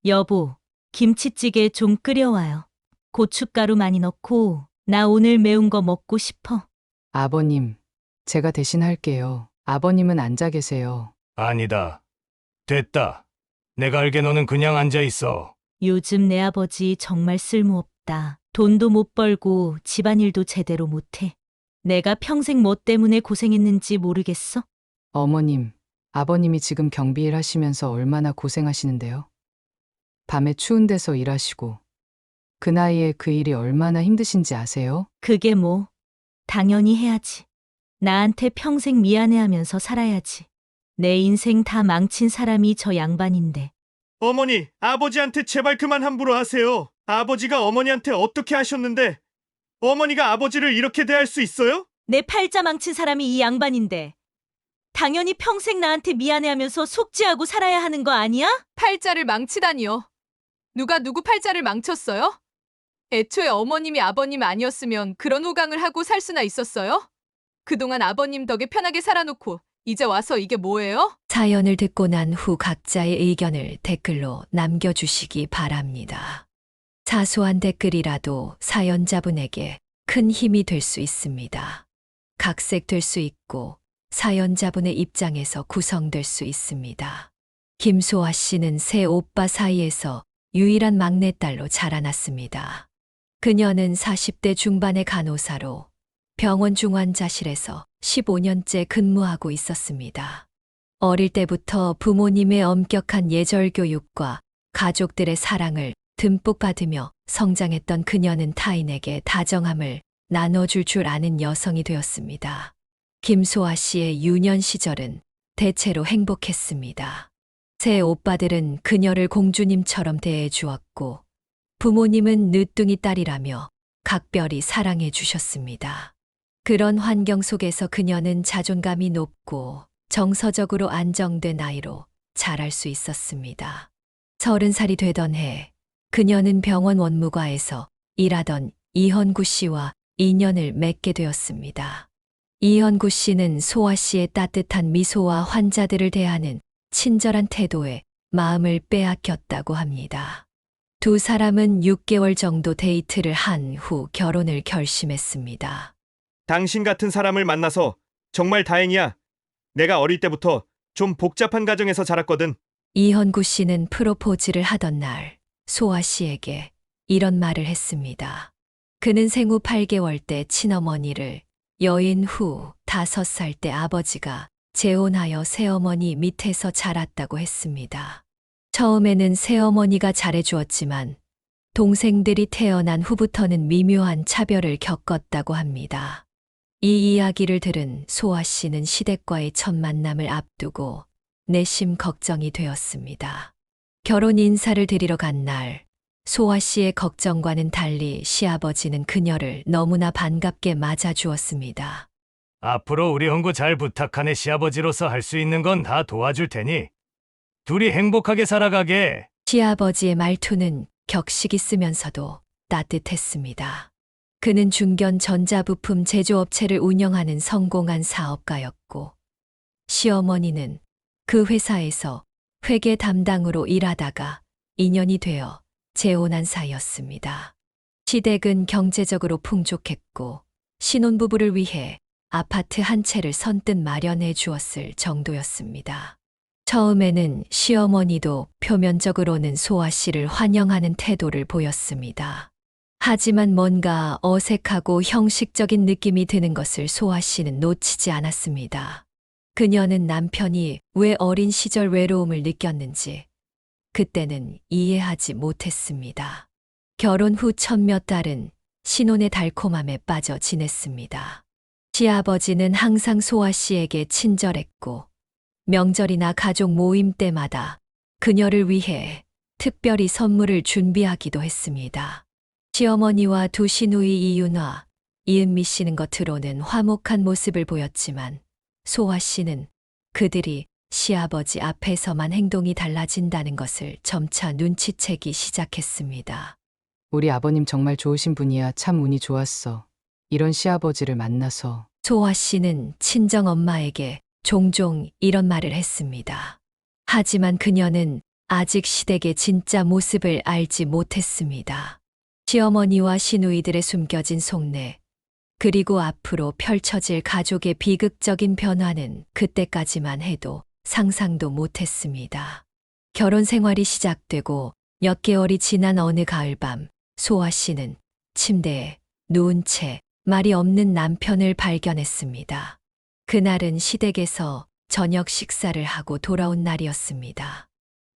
여보, 김치찌개 좀 끓여와요. 고춧가루 많이 넣고, 나 오늘 매운 거 먹고 싶어. 아버님, 제가 대신 할게요. 아버님은 앉아 계세요. 아니다. 됐다. 내가 알게 너는 그냥 앉아 있어. 요즘 내 아버지 정말 쓸모없다. 돈도 못 벌고 집안일도 제대로 못해. 내가 평생 뭐 때문에 고생했는지 모르겠어? 어머님, 아버님이 지금 경비일 하시면서 얼마나 고생하시는데요? 밤에 추운 데서 일하시고, 그 나이에 그 일이 얼마나 힘드신지 아세요? 그게 뭐, 당연히 해야지. 나한테 평생 미안해하면서 살아야지. 내 인생 다 망친 사람이 저 양반인데. 어머니, 아버지한테 제발 그만 함부로 하세요. 아버지가 어머니한테 어떻게 하셨는데 어머니가 아버지를 이렇게 대할 수 있어요? 내 팔자 망친 사람이 이 양반인데. 당연히 평생 나한테 미안해하면서 속죄하고 살아야 하는 거 아니야? 팔자를 망치다니요. 누가 누구 팔자를 망쳤어요? 애초에 어머님이 아버님 아니었으면 그런 호강을 하고 살 수나 있었어요? 그동안 아버님 덕에 편하게 살아놓고 이제 와서 이게 뭐예요? 사연을 듣고 난 후 각자의 의견을 댓글로 남겨주시기 바랍니다. 사소한 댓글이라도 사연자분에게 큰 힘이 될 수 있습니다. 각색될 수 있고 사연자분의 입장에서 구성될 수 있습니다. 김소아 씨는 세 오빠 사이에서 유일한 막내딸로 자라났습니다. 그녀는 40대 중반의 간호사로 병원 중환자실에서 15년째 근무하고 있었습니다. 어릴 때부터 부모님의 엄격한 예절 교육과 가족들의 사랑을 듬뿍 받으며 성장했던 그녀는 타인에게 다정함을 나눠줄 줄 아는 여성이 되었습니다. 김소아 씨의 유년 시절은 대체로 행복했습니다. 세 오빠들은 그녀를 공주님처럼 대해 주었고 부모님은 늦둥이 딸이라며 각별히 사랑해 주셨습니다. 그런 환경 속에서 그녀는 자존감이 높고 정서적으로 안정된 아이로 자랄 수 있었습니다. 30살이 되던 해 그녀는 병원 원무과에서 일하던 이현구 씨와 인연을 맺게 되었습니다. 이현구 씨는 소아 씨의 따뜻한 미소와 환자들을 대하는 친절한 태도에 마음을 빼앗겼다고 합니다. 두 사람은 6개월 정도 데이트를 한 후 결혼을 결심했습니다. 당신 같은 사람을 만나서 정말 다행이야. 내가 어릴 때부터 좀 복잡한 가정에서 자랐거든. 이현구 씨는 프로포즈를 하던 날 소아 씨에게 이런 말을 했습니다. 그는 생후 8개월 때 친어머니를, 여인 후 5살 때 아버지가 재혼하여 새어머니 밑에서 자랐다고 했습니다. 처음에는 새어머니가 잘해주었지만 동생들이 태어난 후부터는 미묘한 차별을 겪었다고 합니다. 이 이야기를 들은 소아 씨는 시댁과의 첫 만남을 앞두고 내심 걱정이 되었습니다. 결혼 인사를 드리러 간 날, 소아 씨의 걱정과는 달리 시아버지는 그녀를 너무나 반갑게 맞아주었습니다. 앞으로 우리 형구 잘 부탁하네. 시아버지로서 할 수 있는 건 다 도와줄 테니 둘이 행복하게 살아가게. 시아버지의 말투는 격식 있으면서도 따뜻했습니다. 그는 중견 전자부품 제조업체를 운영하는 성공한 사업가였고, 시어머니는 그 회사에서 회계 담당으로 일하다가 인연이 되어 재혼한 사이였습니다. 시댁은 경제적으로 풍족했고, 신혼부부를 위해 아파트 한 채를 선뜻 마련해 주었을 정도였습니다. 처음에는 시어머니도 표면적으로는 소아 씨를 환영하는 태도를 보였습니다. 하지만 뭔가 어색하고 형식적인 느낌이 드는 것을 소아 씨는 놓치지 않았습니다. 그녀는 남편이 왜 어린 시절 외로움을 느꼈는지 그때는 이해하지 못했습니다. 결혼 후 첫 몇 달은 신혼의 달콤함에 빠져 지냈습니다. 시아버지는 항상 소아 씨에게 친절했고 명절이나 가족 모임 때마다 그녀를 위해 특별히 선물을 준비하기도 했습니다. 시어머니와 두 시누이 이윤화, 이은미 씨는 겉으로는 화목한 모습을 보였지만 소아 씨는 그들이 시아버지 앞에서만 행동이 달라진다는 것을 점차 눈치채기 시작했습니다. 우리 아버님 정말 좋으신 분이야. 참 운이 좋았어. 이런 시아버지를 만나서. 소아 씨는 친정 엄마에게 종종 이런 말을 했습니다. 하지만 그녀는 아직 시댁의 진짜 모습을 알지 못했습니다. 시어머니와 시누이들의 숨겨진 속내, 그리고 앞으로 펼쳐질 가족의 비극적인 변화는 그때까지만 해도 상상도 못했습니다. 결혼 생활이 시작되고 몇 개월이 지난 어느 가을밤, 소아 씨는 침대에 누운 채 말이 없는 남편을 발견했습니다. 그날은 시댁에서 저녁 식사를 하고 돌아온 날이었습니다.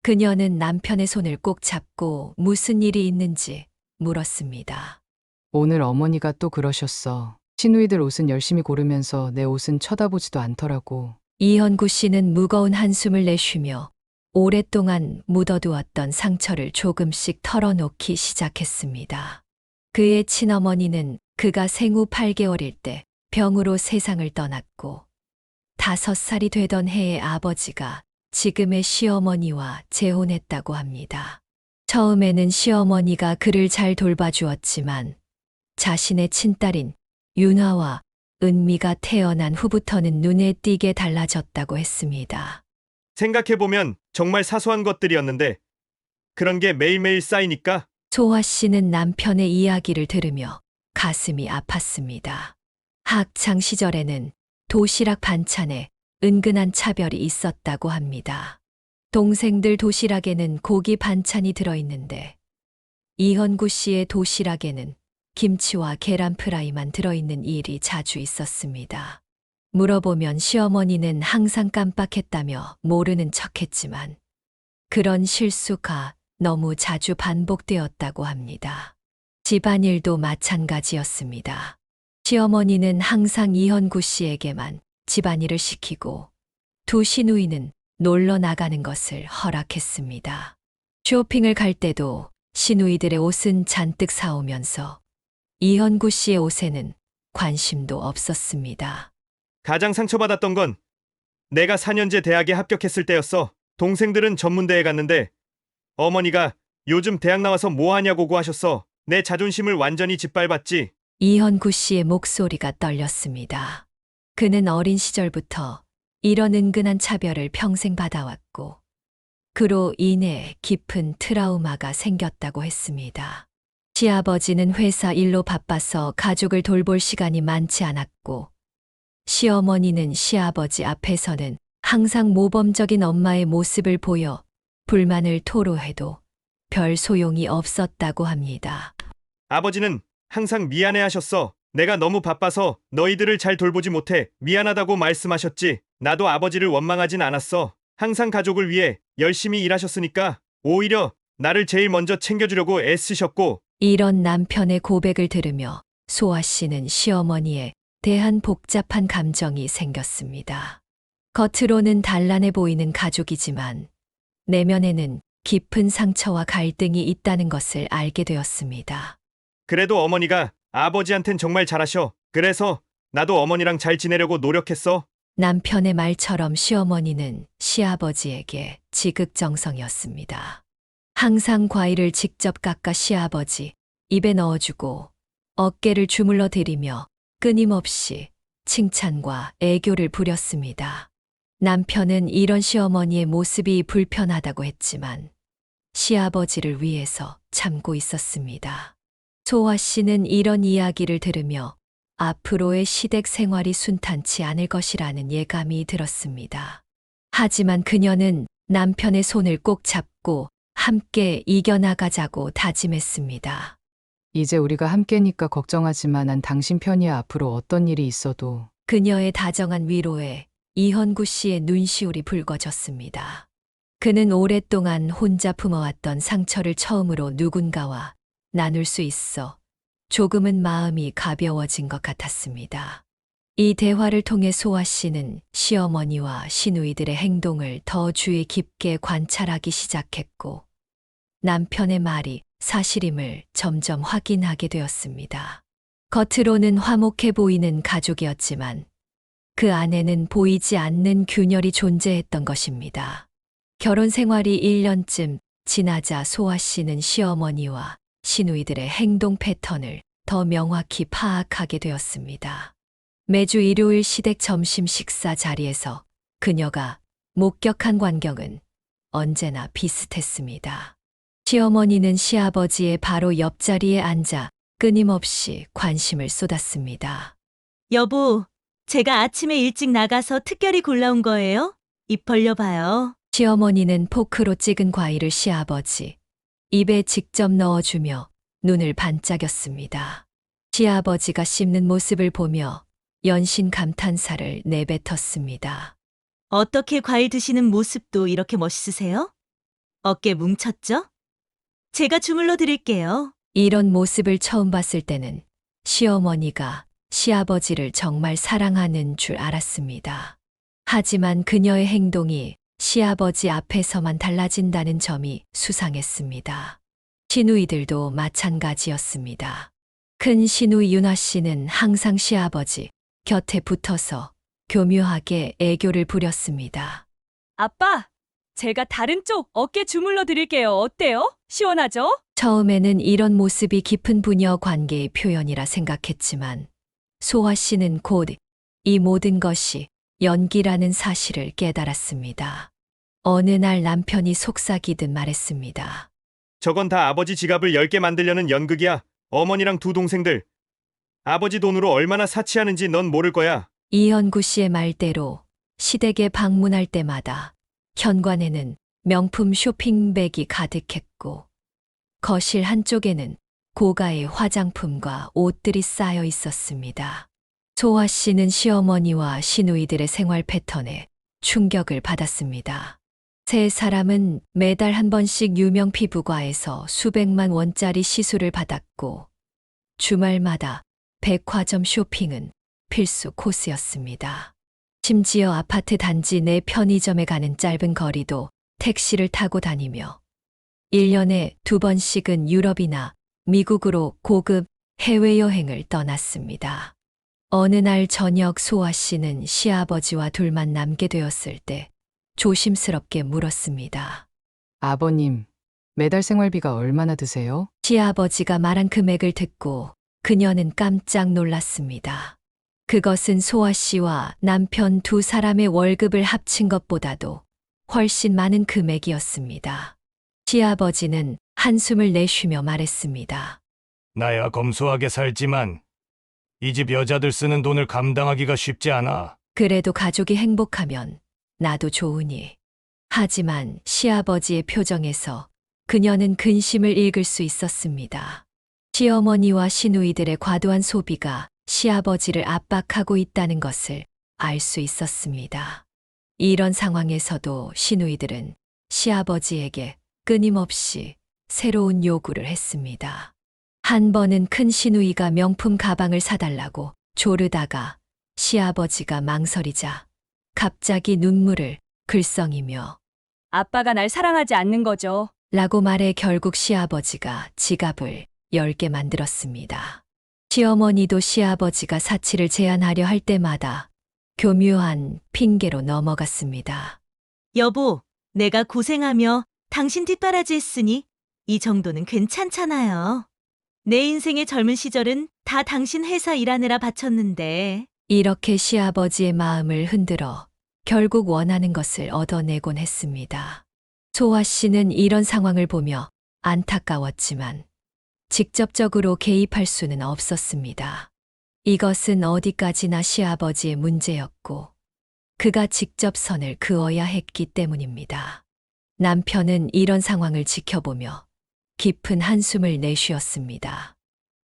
그녀는 남편의 손을 꼭 잡고 무슨 일이 있는지 물었습니다. 오늘 어머니가 또 그러셨어. 시누이들 옷은 열심히 고르면서 내 옷은 쳐다보지도 않더라고. 이현구 씨는 무거운 한숨을 내쉬며 오랫동안 묻어두었던 상처를 조금씩 털어놓기 시작했습니다. 그의 친어머니는 그가 생후 8개월일 때 병으로 세상을 떠났고 5살이 되던 해에 아버지가 지금의 시어머니와 재혼했다고 합니다. 처음에는 시어머니가 그를 잘 돌봐주었지만 자신의 친딸인 윤화와 은미가 태어난 후부터는 눈에 띄게 달라졌다고 했습니다. 생각해보면 정말 사소한 것들이었는데 그런 게 매일매일 쌓이니까 소아 씨는 남편의 이야기를 들으며 가슴이 아팠습니다. 학창 시절에는 도시락 반찬에 은근한 차별이 있었다고 합니다. 동생들 도시락에는 고기 반찬이 들어있는데 이현구 씨의 도시락에는 김치와 계란 프라이만 들어있는 일이 자주 있었습니다. 물어보면 시어머니는 항상 깜빡했다며 모르는 척했지만 그런 실수가 너무 자주 반복되었다고 합니다. 집안일도 마찬가지였습니다. 시어머니는 항상 이현구 씨에게만 집안일을 시키고 두 시누이는 놀러 나가는 것을 허락했습니다. 쇼핑을 갈 때도 시누이들의 옷은 잔뜩 사오면서 이현구 씨의 옷에는 관심도 없었습니다. 가장 상처받았던 건 내가 4년제 대학에 합격했을 때였어. 동생들은 전문대에 갔는데 어머니가 요즘 대학 나와서 뭐 하냐고 구하셨어. 내 자존심을 완전히 짓밟았지. 이현구 씨의 목소리가 떨렸습니다. 그는 어린 시절부터 이런 은근한 차별을 평생 받아왔고 그로 인해 깊은 트라우마가 생겼다고 했습니다. 시아버지는 회사 일로 바빠서 가족을 돌볼 시간이 많지 않았고 시어머니는 시아버지 앞에서는 항상 모범적인 엄마의 모습을 보여 불만을 토로해도 별 소용이 없었다고 합니다. 아버지는 항상 미안해 하셨어. 내가 너무 바빠서 너희들을 잘 돌보지 못해 미안하다고 말씀하셨지. 나도 아버지를 원망하진 않았어. 항상 가족을 위해 열심히 일하셨으니까 오히려 나를 제일 먼저 챙겨주려고 애쓰셨고. 이런 남편의 고백을 들으며 소아 씨는 시어머니에 대한 복잡한 감정이 생겼습니다. 겉으로는 단란해 보이는 가족이지만 내면에는 깊은 상처와 갈등이 있다는 것을 알게 되었습니다. 그래도 어머니가 아버지한텐 정말 잘하셔. 그래서 나도 어머니랑 잘 지내려고 노력했어. 남편의 말처럼 시어머니는 시아버지에게 지극정성이었습니다. 항상 과일을 직접 깎아 시아버지 입에 넣어주고 어깨를 주물러 드리며 끊임없이 칭찬과 애교를 부렸습니다. 남편은 이런 시어머니의 모습이 불편하다고 했지만 시아버지를 위해서 참고 있었습니다. 소아 씨는 이런 이야기를 들으며 앞으로의 시댁 생활이 순탄치 않을 것이라는 예감이 들었습니다. 하지만 그녀는 남편의 손을 꼭 잡고 함께 이겨나가자고 다짐했습니다. 이제 우리가 함께니까 걱정하지만 난 당신 편이야. 앞으로 어떤 일이 있어도. 그녀의 다정한 위로에 이현구 씨의 눈시울이 붉어졌습니다. 그는 오랫동안 혼자 품어왔던 상처를 처음으로 누군가와 나눌 수 있어 조금은 마음이 가벼워진 것 같았습니다. 이 대화를 통해 소아 씨는 시어머니와 시누이들의 행동을 더 주의 깊게 관찰하기 시작했고 남편의 말이 사실임을 점점 확인하게 되었습니다. 겉으로는 화목해 보이는 가족이었지만 그 안에는 보이지 않는 균열이 존재했던 것입니다. 결혼 생활이 1년쯤 지나자 소아 씨는 시어머니와 시누이들의 행동 패턴을 더 명확히 파악하게 되었습니다. 매주 일요일 시댁 점심 식사 자리에서 그녀가 목격한 광경은 언제나 비슷했습니다. 시어머니는 시아버지의 바로 옆자리에 앉아 끊임없이 관심을 쏟았습니다. 여보, 제가 아침에 일찍 나가서 특별히 골라온 거예요? 입 벌려봐요. 시어머니는 포크로 찍은 과일을 시아버지 입에 직접 넣어주며 눈을 반짝였습니다. 시아버지가 씹는 모습을 보며 연신 감탄사를 내뱉었습니다. 어떻게 과일 드시는 모습도 이렇게 멋있으세요? 어깨 뭉쳤죠? 제가 주물러 드릴게요. 이런 모습을 처음 봤을 때는 시어머니가 시아버지를 정말 사랑하는 줄 알았습니다. 하지만 그녀의 행동이 시아버지 앞에서만 달라진다는 점이 수상했습니다. 시누이들도 마찬가지였습니다. 큰 시누이 윤아 씨는 항상 시아버지 곁에 붙어서 교묘하게 애교를 부렸습니다. 아빠, 제가 다른 쪽 어깨 주물러 드릴게요. 어때요? 시원하죠? 처음에는 이런 모습이 깊은 부녀 관계의 표현이라 생각했지만 소아 씨는 곧 이 모든 것이 연기라는 사실을 깨달았습니다. 어느 날 남편이 속삭이듯 말했습니다. 저건 다 아버지 지갑을 10개 만들려는 연극이야. 어머니랑 두 동생들. 아버지 돈으로 얼마나 사치하는지 넌 모를 거야. 이현구 씨의 말대로 시댁에 방문할 때마다 현관에는 명품 쇼핑백이 가득했고 거실 한쪽에는 고가의 화장품과 옷들이 쌓여 있었습니다. 소아 씨는 시어머니와 시누이들의 생활 패턴에 충격을 받았습니다. 세 사람은 매달 한 번씩 유명 피부과에서 수백만 원짜리 시술을 받았고 주말마다 백화점 쇼핑은 필수 코스였습니다. 심지어 아파트 단지 내 편의점에 가는 짧은 거리도 택시를 타고 다니며 1년에 2번씩은 유럽이나 미국으로 고급 해외여행을 떠났습니다. 어느 날 저녁 소아 씨는 시아버지와 둘만 남게 되었을 때 조심스럽게 물었습니다. 아버님, 매달 생활비가 얼마나 드세요? 시아버지가 말한 금액을 듣고 그녀는 깜짝 놀랐습니다. 그것은 소아 씨와 남편 두 사람의 월급을 합친 것보다도 훨씬 많은 금액이었습니다. 시아버지는 한숨을 내쉬며 말했습니다. 나야 검소하게 살지만 이 집 여자들 쓰는 돈을 감당하기가 쉽지 않아. 그래도 가족이 행복하면 나도 좋으니. 하지만 시아버지의 표정에서 그녀는 근심을 읽을 수 있었습니다. 시어머니와 시누이들의 과도한 소비가 시아버지를 압박하고 있다는 것을 알 수 있었습니다. 이런 상황에서도 시누이들은 시아버지에게 끊임없이 새로운 요구를 했습니다. 한 번은 큰 시누이가 명품 가방을 사달라고 조르다가 시아버지가 망설이자 갑자기 눈물을 글썽이며 아빠가 날 사랑하지 않는 거죠. 라고 말해 결국 시아버지가 지갑을 10개 만들었습니다. 시어머니도 시아버지가 사치를 제한하려 할 때마다 교묘한 핑계로 넘어갔습니다. 여보, 내가 고생하며 당신 뒷바라지 했으니 이 정도는 괜찮잖아요. 내 인생의 젊은 시절은 다 당신 회사 일하느라 바쳤는데. 이렇게 시아버지의 마음을 흔들어 결국 원하는 것을 얻어내곤 했습니다. 소아 씨는 이런 상황을 보며 안타까웠지만 직접적으로 개입할 수는 없었습니다. 이것은 어디까지나 시아버지의 문제였고 그가 직접 선을 그어야 했기 때문입니다. 남편은 이런 상황을 지켜보며 깊은 한숨을 내쉬었습니다.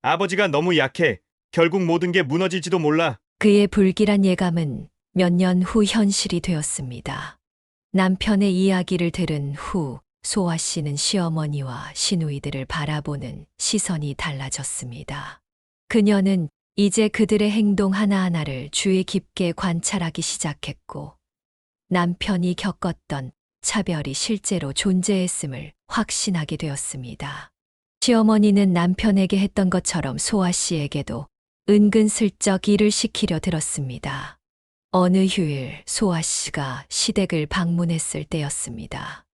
아버지가 너무 약해. 결국 모든 게 무너질지도 몰라. 그의 불길한 예감은 몇 년 후 현실이 되었습니다. 남편의 이야기를 들은 후 소아 씨는 시어머니와 시누이들을 바라보는 시선이 달라졌습니다. 그녀는 이제 그들의 행동 하나하나를 주의 깊게 관찰하기 시작했고 남편이 겪었던 차별이 실제로 존재했음을 확신하게 되었습니다. 시어머니는 남편에게 했던 것처럼 소아 씨에게도 은근슬쩍 일을 시키려 들었습니다. 어느 휴일 소아 씨가 시댁을 방문했을 때였습니다.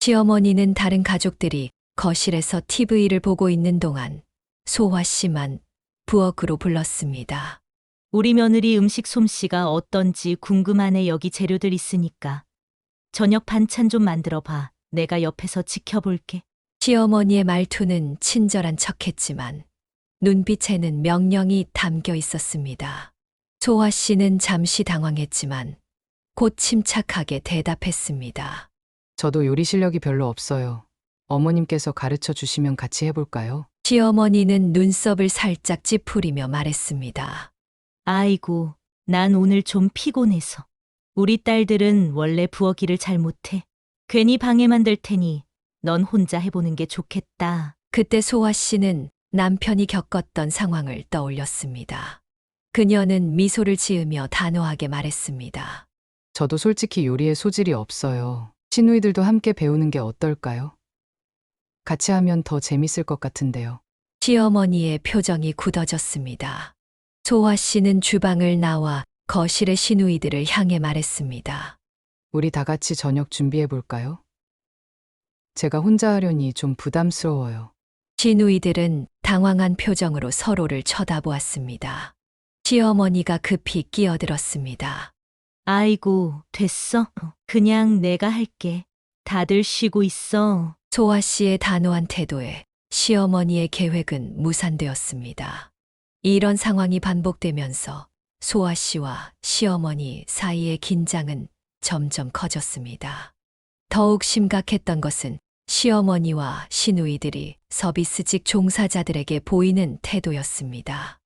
시어머니는 다른 가족들이 거실에서 TV를 보고 있는 동안 소아 씨만 부엌으로 불렀습니다. 우리 며느리 음식 솜씨가 어떤지 궁금하네. 여기 재료들 있으니까. 저녁 반찬 좀 만들어 봐. 내가 옆에서 지켜볼게. 시어머니의 말투는 친절한 척했지만 눈빛에는 명령이 담겨 있었습니다. 소아 씨는 잠시 당황했지만 곧 침착하게 대답했습니다. 저도 요리 실력이 별로 없어요. 어머님께서 가르쳐 주시면 같이 해볼까요? 시어머니는 눈썹을 살짝 찌푸리며 말했습니다. 아이고, 난 오늘 좀 피곤해서. 우리 딸들은 원래 부엌일을 잘 못해. 괜히 방해만 될 테니 넌 혼자 해보는 게 좋겠다. 그때 소아 씨는 남편이 겪었던 상황을 떠올렸습니다. 그녀는 미소를 지으며 단호하게 말했습니다. 저도 솔직히 요리에 소질이 없어요. 시누이들도 함께 배우는 게 어떨까요? 같이 하면 더 재밌을 것 같은데요. 시어머니의 표정이 굳어졌습니다. 소아 씨는 주방을 나와 거실의 시누이들을 향해 말했습니다. 우리 다 같이 저녁 준비해 볼까요? 제가 혼자 하려니 좀 부담스러워요. 시누이들은 당황한 표정으로 서로를 쳐다보았습니다. 시어머니가 급히 끼어들었습니다. 아이고, 됐어. 그냥 내가 할게. 다들 쉬고 있어. 소아 씨의 단호한 태도에 시어머니의 계획은 무산되었습니다. 이런 상황이 반복되면서 소아 씨와 시어머니 사이의 긴장은 점점 커졌습니다. 더욱 심각했던 것은 시어머니와 시누이들이 서비스직 종사자들에게 보이는 태도였습니다.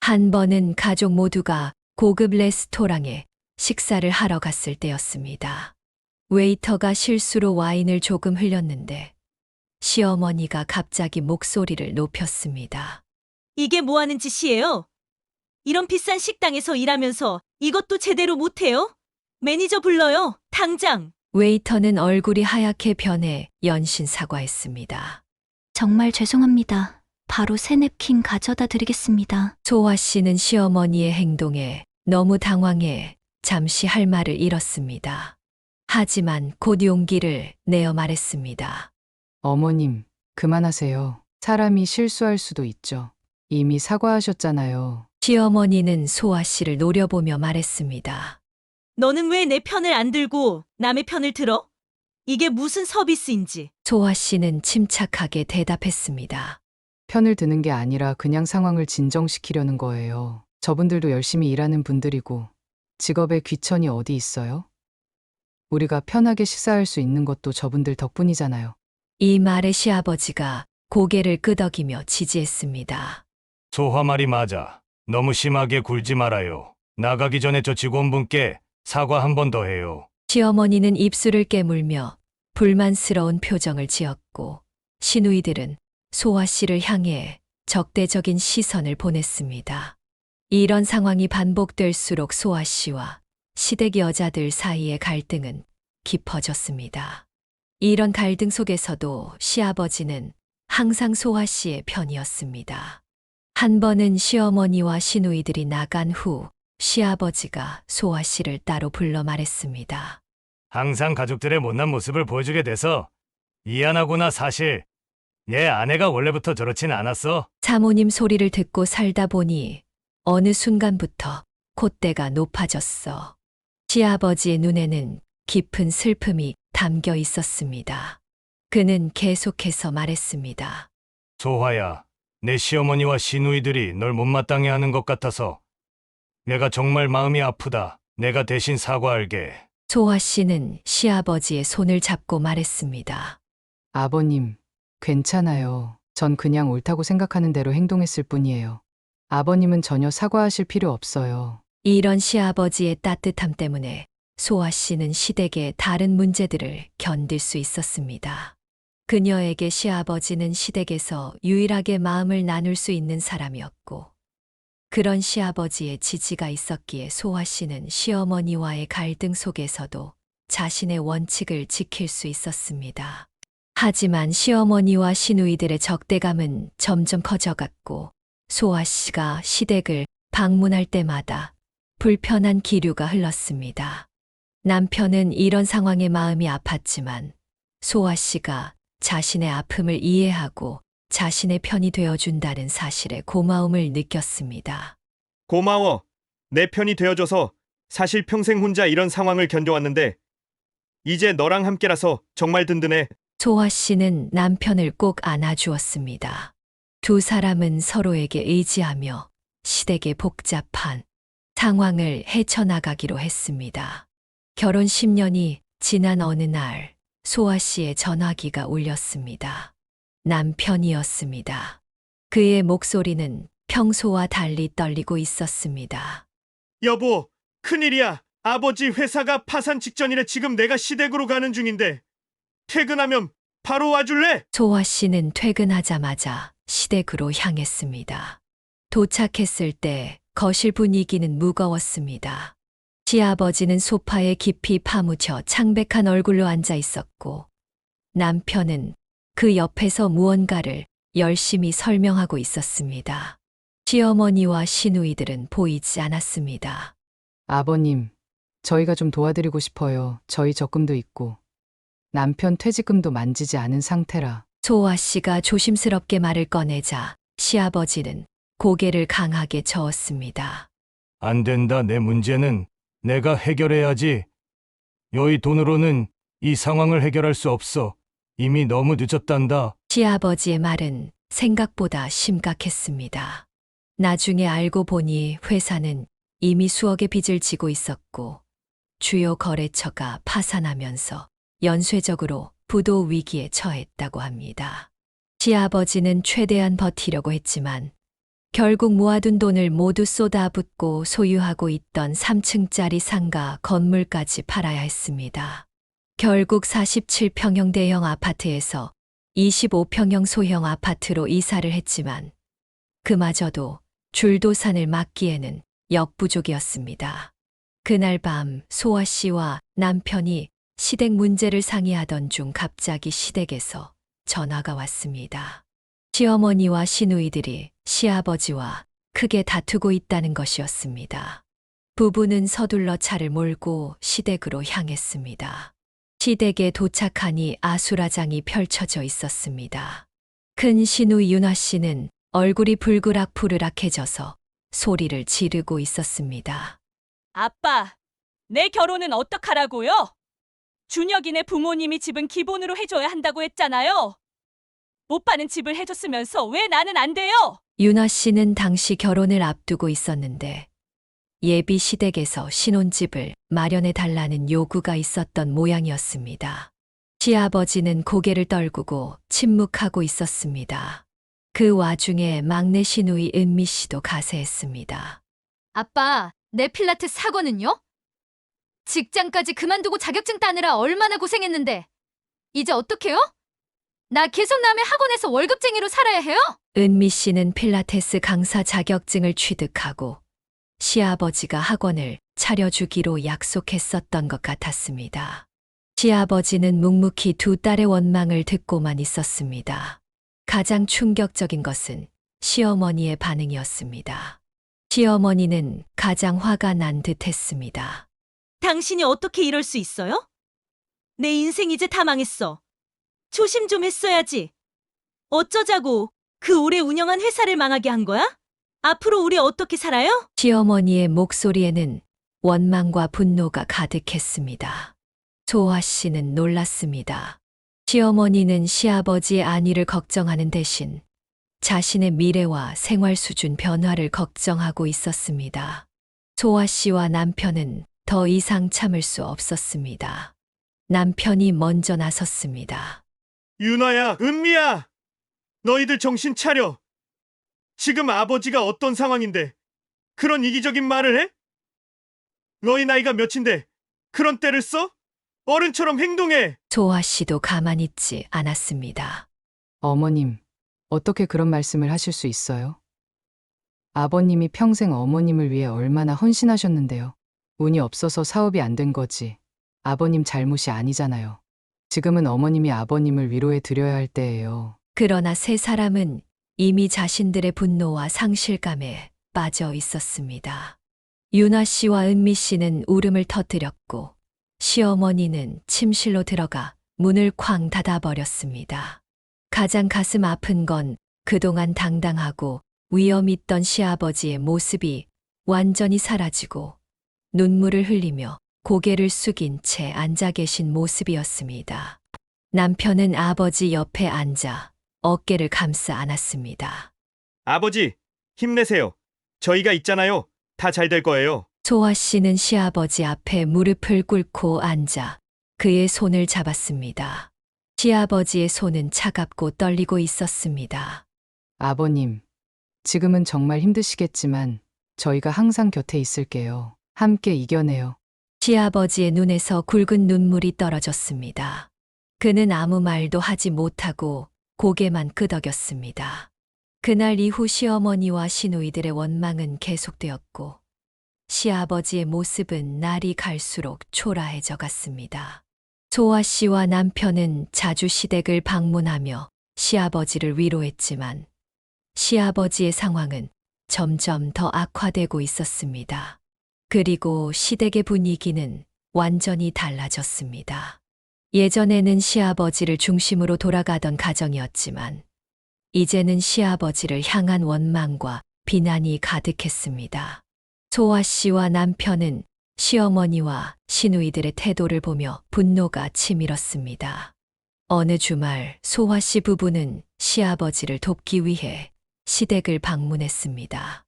한 번은 가족 모두가 고급 레스토랑에 식사를 하러 갔을 때였습니다. 웨이터가 실수로 와인을 조금 흘렸는데 시어머니가 갑자기 목소리를 높였습니다. 이게 뭐 하는 짓이에요? 이런 비싼 식당에서 일하면서 이것도 제대로 못해요? 매니저 불러요, 당장. 웨이터는 얼굴이 하얗게 변해 연신 사과했습니다. 정말 죄송합니다. 바로 새 냅킨 가져다 드리겠습니다. 소아 씨는 시어머니의 행동에 너무 당황해 잠시 할 말을 잃었습니다. 하지만 곧 용기를 내어 말했습니다. 어머님, 그만하세요. 사람이 실수할 수도 있죠. 이미 사과하셨잖아요. 시어머니는 소아 씨를 노려보며 말했습니다. 너는 왜 내 편을 안 들고 남의 편을 들어? 이게 무슨 서비스인지. 소아 씨는 침착하게 대답했습니다. 편을 드는 게 아니라 그냥 상황을 진정시키려는 거예요. 저분들도 열심히 일하는 분들이고 직업에 귀천이 어디 있어요? 우리가 편하게 식사할 수 있는 것도 저분들 덕분이잖아요. 이 말에 시아버지가 고개를 끄덕이며 지지했습니다. 소화 말이 맞아. 너무 심하게 굴지 말아요. 나가기 전에 저 직원분께 사과 한 번 더 해요. 시어머니는 입술을 깨물며 불만스러운 표정을 지었고 시누이들은 소아 씨를 향해 적대적인 시선을 보냈습니다. 이런 상황이 반복될수록 소아 씨와 시댁 여자들 사이의 갈등은 깊어졌습니다. 이런 갈등 속에서도 시아버지는 항상 소아 씨의 편이었습니다. 한 번은 시어머니와 시누이들이 나간 후 시아버지가 소아 씨를 따로 불러 말했습니다. 항상 가족들의 못난 모습을 보여주게 돼서 미안하구나. 사실 얘 아내가 원래부터 저렇진 않았어. 사모님 소리를 듣고 살다 보니 어느 순간부터 콧대가 높아졌어. 시아버지의 눈에는 깊은 슬픔이 담겨 있었습니다. 그는 계속해서 말했습니다. 소화야, 내 시어머니와 시누이들이 널 못마땅해 하는 것 같아서 내가 정말 마음이 아프다. 내가 대신 사과할게. 소아 씨는 시아버지의 손을 잡고 말했습니다. 아버님, 괜찮아요. 전 그냥 옳다고 생각하는 대로 행동했을 뿐이에요. 아버님은 전혀 사과하실 필요 없어요. 이런 시아버지의 따뜻함 때문에 소아 씨는 시댁의 다른 문제들을 견딜 수 있었습니다. 그녀에게 시아버지는 시댁에서 유일하게 마음을 나눌 수 있는 사람이었고, 그런 시아버지의 지지가 있었기에 소아 씨는 시어머니와의 갈등 속에서도 자신의 원칙을 지킬 수 있었습니다. 하지만 시어머니와 시누이들의 적대감은 점점 커져갔고, 소아 씨가 시댁을 방문할 때마다 불편한 기류가 흘렀습니다. 남편은 이런 상황에 마음이 아팠지만 소아 씨가 자신의 아픔을 이해하고 자신의 편이 되어준다는 사실에 고마움을 느꼈습니다. 고마워. 내 편이 되어줘서. 사실 평생 혼자 이런 상황을 견뎌왔는데 이제 너랑 함께라서 정말 든든해. 소아 씨는 남편을 꼭 안아주었습니다. 두 사람은 서로에게 의지하며 시댁의 복잡한 상황을 헤쳐나가기로 했습니다. 결혼 10년이 지난 어느 날 소아 씨의 전화기가 울렸습니다. 남편이었습니다. 그의 목소리는 평소와 달리 떨리고 있었습니다. 여보, 큰일이야. 아버지 회사가 파산 직전이래. 지금 내가 시댁으로 가는 중인데 퇴근하면 바로 와줄래? 소아 씨는 퇴근하자마자 시댁으로 향했습니다. 도착했을 때 거실 분위기는 무거웠습니다. 시아버지는 소파에 깊이 파묻혀 창백한 얼굴로 앉아 있었고 남편은 그 옆에서 무언가를 열심히 설명하고 있었습니다. 시어머니와 시누이들은 보이지 않았습니다. 아버님, 저희가 좀 도와드리고 싶어요. 저희 적금도 있고 남편 퇴직금도 만지지 않은 상태라. 소아 씨가 조심스럽게 말을 꺼내자 시아버지는 고개를 강하게 저었습니다. 안 된다. 내 문제는 내가 해결해야지. 여의 돈으로는 이 상황을 해결할 수 없어. 이미 너무 늦었단다. 시아버지의 말은 생각보다 심각했습니다. 나중에 알고 보니 회사는 이미 수억의 빚을 지고 있었고 주요 거래처가 파산하면서 연쇄적으로 부도 위기에 처했다고 합니다. 시아버지는 최대한 버티려고 했지만 결국 모아둔 돈을 모두 쏟아붓고 소유하고 있던 3층짜리 상가 건물까지 팔아야 했습니다. 결국 47평형 대형 아파트에서 25평형 소형 아파트로 이사를 했지만 그마저도 줄도산을 막기에는 역부족이었습니다. 그날 밤 소아 씨와 남편이 시댁 문제를 상의하던 중 갑자기 시댁에서 전화가 왔습니다. 시어머니와 시누이들이 시아버지와 크게 다투고 있다는 것이었습니다. 부부는 서둘러 차를 몰고 시댁으로 향했습니다. 시댁에 도착하니 아수라장이 펼쳐져 있었습니다. 큰 시누이 윤아 씨는 얼굴이 불그락부르락해져서 소리를 지르고 있었습니다. 아빠, 내 결혼은 어떡하라고요? 준혁이네 부모님이 집은 기본으로 해줘야 한다고 했잖아요. 오빠는 집을 해줬으면서 왜 나는 안 돼요? 윤아 씨는 당시 결혼을 앞두고 있었는데 예비 시댁에서 신혼집을 마련해 달라는 요구가 있었던 모양이었습니다. 시아버지는 고개를 떨구고 침묵하고 있었습니다. 그 와중에 막내 시누이 은미 씨도 가세했습니다. 아빠, 내 필라테스 학원은요? 직장까지 그만두고 자격증 따느라 얼마나 고생했는데 이제 어떡해요? 나 계속 남의 학원에서 월급쟁이로 살아야 해요? 은미 씨는 필라테스 강사 자격증을 취득하고 시아버지가 학원을 차려주기로 약속했었던 것 같았습니다. 시아버지는 묵묵히 두 딸의 원망을 듣고만 있었습니다. 가장 충격적인 것은 시어머니의 반응이었습니다. 시어머니는 가장 화가 난 듯 했습니다. 당신이 어떻게 이럴 수 있어요? 내 인생 이제 다 망했어. 조심 좀 했어야지. 어쩌자고 그 오래 운영한 회사를 망하게 한 거야? 앞으로 우리 어떻게 살아요? 시어머니의 목소리에는 원망과 분노가 가득했습니다. 소아 씨는 놀랐습니다. 시어머니는 시아버지의 안위를 걱정하는 대신 자신의 미래와 생활 수준 변화를 걱정하고 있었습니다. 소아 씨와 남편은 더 이상 참을 수 없었습니다. 남편이 먼저 나섰습니다. 윤아야, 은미야! 너희들 정신 차려. 지금 아버지가 어떤 상황인데 그런 이기적인 말을 해? 너희 나이가 몇인데 그런 때를 써? 어른처럼 행동해! 소아 씨도 가만히 있지 않았습니다. 어머님, 어떻게 그런 말씀을 하실 수 있어요? 아버님이 평생 어머님을 위해 얼마나 헌신하셨는데요. 운이 없어서 사업이 안 된 거지. 아버님 잘못이 아니잖아요. 지금은 어머님이 아버님을 위로해 드려야 할 때예요. 그러나 세 사람은 이미 자신들의 분노와 상실감에 빠져 있었습니다. 윤아 씨와 은미 씨는 울음을 터뜨렸고 시어머니는 침실로 들어가 문을 쾅 닫아버렸습니다. 가장 가슴 아픈 건 그동안 당당하고 위엄 있던 시아버지의 모습이 완전히 사라지고 눈물을 흘리며 고개를 숙인 채 앉아 계신 모습이었습니다. 남편은 아버지 옆에 앉아 어깨를 감싸 안았습니다. 아버지, 힘내세요. 저희가 있잖아요. 다 잘 될 거예요. 소아 씨는 시아버지 앞에 무릎을 꿇고 앉아 그의 손을 잡았습니다. 시아버지의 손은 차갑고 떨리고 있었습니다. 아버님, 지금은 정말 힘드시겠지만 저희가 항상 곁에 있을게요. 함께 이겨내요. 시아버지의 눈에서 굵은 눈물이 떨어졌습니다. 그는 아무 말도 하지 못하고 고개만 끄덕였습니다. 그날 이후 시어머니와 시누이들의 원망은 계속되었고 시아버지의 모습은 날이 갈수록 초라해져 갔습니다. 소아 씨와 남편은 자주 시댁을 방문하며 시아버지를 위로했지만 시아버지의 상황은 점점 더 악화되고 있었습니다. 그리고 시댁의 분위기는 완전히 달라졌습니다. 예전에는 시아버지를 중심으로 돌아가던 가정이었지만 이제는 시아버지를 향한 원망과 비난이 가득했습니다. 소아 씨와 남편은 시어머니와 시누이들의 태도를 보며 분노가 치밀었습니다. 어느 주말 소아 씨 부부는 시아버지를 돕기 위해 시댁을 방문했습니다.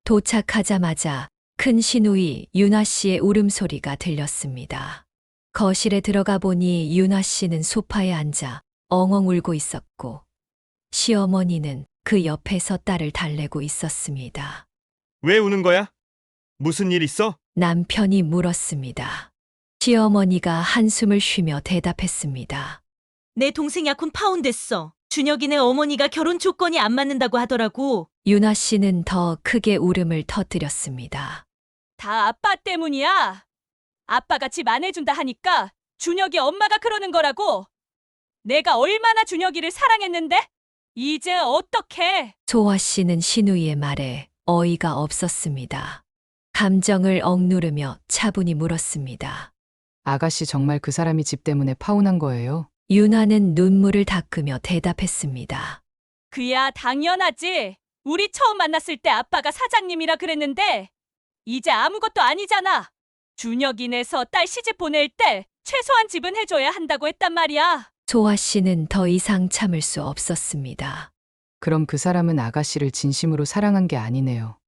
도착하자마자 큰 시누이 윤아 씨의 울음소리가 들렸습니다. 거실에 들어가 보니 윤아 씨는 소파에 앉아 엉엉 울고 있었고 시어머니는 그 옆에서 딸을 달래고 있었습니다. 왜 우는 거야? 무슨 일 있어? 남편이 물었습니다. 시어머니가 한숨을 쉬며 대답했습니다. 내 동생 약혼 파혼됐어. 준혁이네 어머니가 결혼 조건이 안 맞는다고 하더라고. 윤아 씨는 더 크게 울음을 터뜨렸습니다. 다 아빠 때문이야. 아빠가 집 안 해준다 하니까 준혁이 엄마가 그러는 거라고. 내가 얼마나 준혁이를 사랑했는데? 이제 어떡해? 소아 씨는 시누이의 말에 어이가 없었습니다. 감정을 억누르며 차분히 물었습니다. 아가씨 정말 그 사람이 집 때문에 파혼한 거예요? 윤아는 눈물을 닦으며 대답했습니다. 그야 당연하지. 우리 처음 만났을 때 아빠가 사장님이라 그랬는데 이제 아무것도 아니잖아. 준혁이네서 딸 시집 보낼 때 최소한 집은 해줘야 한다고 했단 말이야. 소아 씨는 더 이상 참을 수 없었습니다. 그럼 그 사람은 아가씨를 진심으로 사랑한 게 아니네요.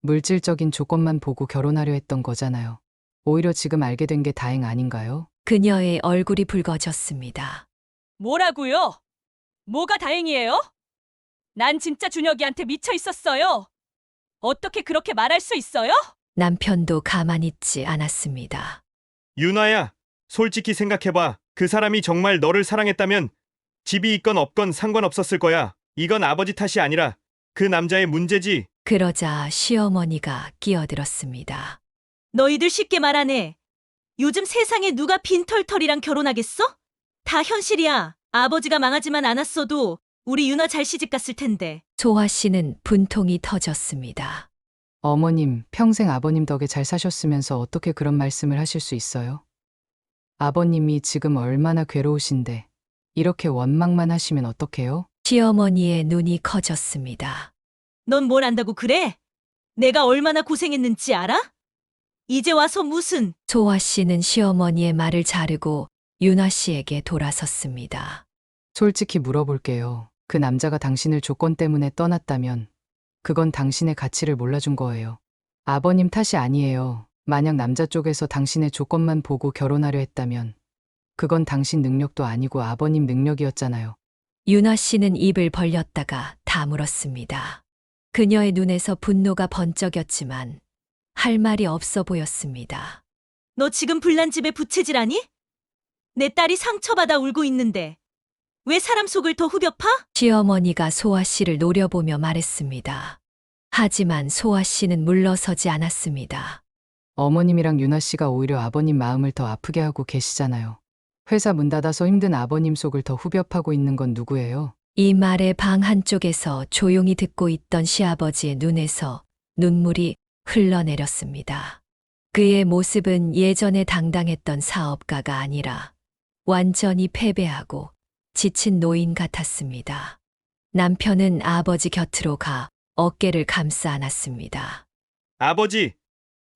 물질적인 조건만 보고 결혼하려 했던 거잖아요. 오히려 지금 알게 된 게 다행 아닌가요? 그녀의 얼굴이 붉어졌습니다. 뭐라고요? 뭐가 다행이에요? 난 진짜 준혁이한테 미쳐 있었어요. 어떻게 그렇게 말할 수 있어요? 남편도 가만히 있지 않았습니다. 윤아야, 솔직히 생각해봐. 그 사람이 정말 너를 사랑했다면 집이 있건 없건 상관없었을 거야. 이건 아버지 탓이 아니라 그 남자의 문제지. 그러자 시어머니가 끼어들었습니다. 너희들 쉽게 말하네. 요즘 세상에 누가 빈털털이랑 결혼하겠어? 다 현실이야. 아버지가 망하지만 않았어도 우리 윤아 잘 시집 갔을 텐데. 소아 씨는 분통이 터졌습니다. 어머님, 평생 아버님 덕에 잘 사셨으면서 어떻게 그런 말씀을 하실 수 있어요? 아버님이 지금 얼마나 괴로우신데 이렇게 원망만 하시면 어떡해요? 시어머니의 눈이 커졌습니다. 넌 뭘 안다고 그래? 내가 얼마나 고생했는지 알아? 이제 와서 무슨... 소아 씨는 시어머니의 말을 자르고 윤아 씨에게 돌아섰습니다. 솔직히 물어볼게요. 그 남자가 당신을 조건 때문에 떠났다면 그건 당신의 가치를 몰라준 거예요. 아버님 탓이 아니에요. 만약 남자 쪽에서 당신의 조건만 보고 결혼하려 했다면 그건 당신 능력도 아니고 아버님 능력이었잖아요. 윤아 씨는 입을 벌렸다가 다물었습니다. 그녀의 눈에서 분노가 번쩍였지만 할 말이 없어 보였습니다. 너 지금 불난 집에 부채질하니? 내 딸이 상처받아 울고 있는데 왜 사람 속을 더 후벼 파? 시어머니가 소아 씨를 노려보며 말했습니다. 하지만 소아 씨는 물러서지 않았습니다. 어머님이랑 윤아 씨가 오히려 아버님 마음을 더 아프게 하고 계시잖아요. 회사 문 닫아서 힘든 아버님 속을 더 후벼 파고 있는 건 누구예요? 이 말에 방 한쪽에서 조용히 듣고 있던 시아버지의 눈에서 눈물이 흘러내렸습니다. 그의 모습은 예전에 당당했던 사업가가 아니라 완전히 패배하고 지친 노인 같았습니다. 남편은 아버지 곁으로 가 어깨를 감싸 안았습니다. 아버지,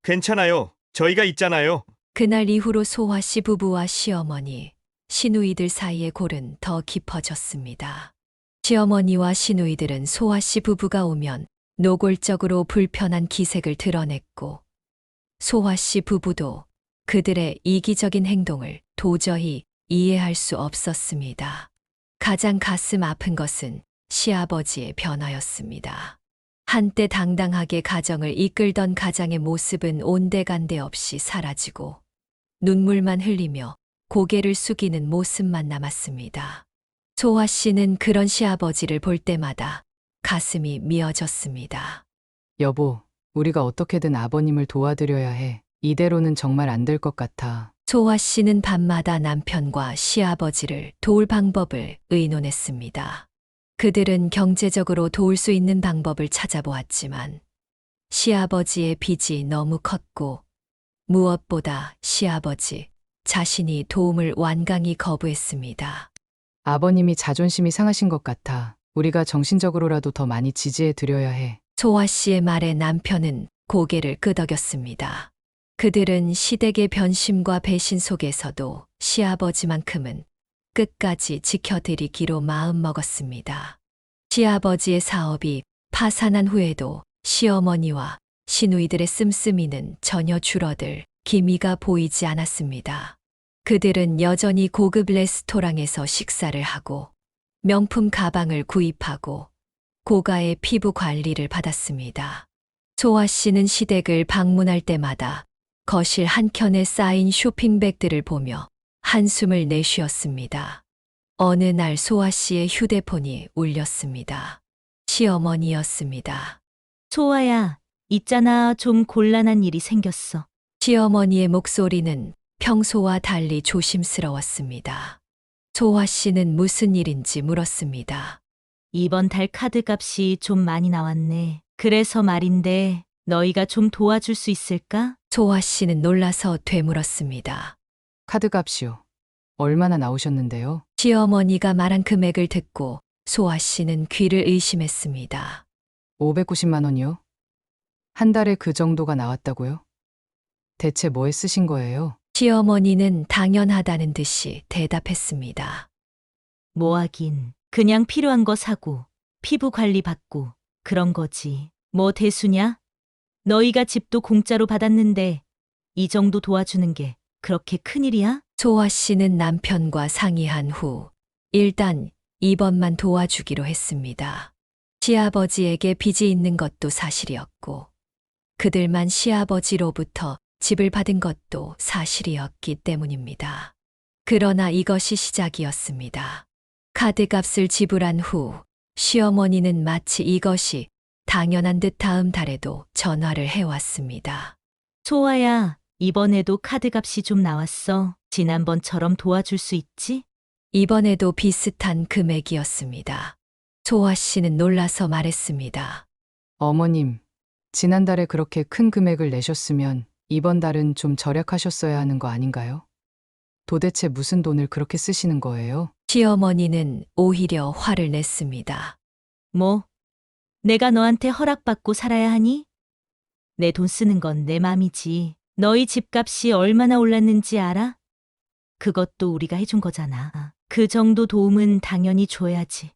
괜찮아요. 저희가 있잖아요. 그날 이후로 소화 씨 부부와 시어머니, 시누이들 사이의 골은 더 깊어졌습니다. 시어머니와 시누이들은 소화 씨 부부가 오면 노골적으로 불편한 기색을 드러냈고, 소화 씨 부부도 그들의 이기적인 행동을 도저히 이해할 수 없었습니다. 가장 가슴 아픈 것은 시아버지의 변화였습니다. 한때 당당하게 가정을 이끌던 가장의 모습은 온데간데 없이 사라지고 눈물만 흘리며 고개를 숙이는 모습만 남았습니다. 소화 씨는 그런 시아버지를 볼 때마다 가슴이 미어졌습니다. 여보, 우리가 어떻게든 아버님을 도와드려야 해. 이대로는 정말 안 될 것 같아. 소화 씨는 밤마다 남편과 시아버지를 도울 방법을 의논했습니다. 그들은 경제적으로 도울 수 있는 방법을 찾아보았지만 시아버지의 빚이 너무 컸고 무엇보다 시아버지 자신이 도움을 완강히 거부했습니다. 아버님이 자존심이 상하신 것 같아. 우리가 정신적으로라도 더 많이 지지해 드려야 해. 소화 씨의 말에 남편은 고개를 끄덕였습니다. 그들은 시댁의 변심과 배신 속에서도 시아버지만큼은 끝까지 지켜드리기로 마음먹었습니다. 시아버지의 사업이 파산한 후에도 시어머니와 시누이들의 씀씀이는 전혀 줄어들 기미가 보이지 않았습니다. 그들은 여전히 고급 레스토랑에서 식사를 하고 명품 가방을 구입하고 고가의 피부 관리를 받았습니다. 소아 씨는 시댁을 방문할 때마다 거실 한켠에 쌓인 쇼핑백들을 보며 한숨을 내쉬었습니다. 어느 날 소아 씨의 휴대폰이 울렸습니다. 시어머니였습니다. 소아야, 있잖아. 좀 곤란한 일이 생겼어. 시어머니의 목소리는 평소와 달리 조심스러웠습니다. 소아 씨는 무슨 일인지 물었습니다. 이번 달 카드 값이 좀 많이 나왔네. 그래서 말인데 너희가 좀 도와줄 수 있을까? 소아 씨는 놀라서 되물었습니다. 카드값이요. 얼마나 나오셨는데요? 시어머니가 말한 금액을 듣고 소아 씨는 귀를 의심했습니다. 590만 원이요? 한 달에 그 정도가 나왔다고요? 대체 뭐에 쓰신 거예요? 시어머니는 당연하다는 듯이 대답했습니다. 뭐 하긴. 그냥 필요한 거 사고 피부 관리 받고 그런 거지. 뭐 대수냐? 너희가 집도 공짜로 받았는데 이 정도 도와주는 게 그렇게 큰일이야? 소아 씨는 남편과 상의한 후 일단 이번만 도와주기로 했습니다. 시아버지에게 빚이 있는 것도 사실이었고 그들만 시아버지로부터 집을 받은 것도 사실이었기 때문입니다. 그러나 이것이 시작이었습니다. 카드값을 지불한 후 시어머니는 마치 이것이 당연한 듯 다음 달에도 전화를 해왔습니다. 소아야, 이번에도 카드 값이 좀 나왔어. 지난번처럼 도와줄 수 있지? 이번에도 비슷한 금액이었습니다. 소아 씨는 놀라서 말했습니다. 어머님, 지난달에 그렇게 큰 금액을 내셨으면 이번 달은 좀 절약하셨어야 하는 거 아닌가요? 도대체 무슨 돈을 그렇게 쓰시는 거예요? 시어머니는 오히려 화를 냈습니다. 뭐? 내가 너한테 허락받고 살아야 하니? 내 돈 쓰는 건 내 맘이지. 너희 집값이 얼마나 올랐는지 알아? 그것도 우리가 해준 거잖아. 그 정도 도움은 당연히 줘야지.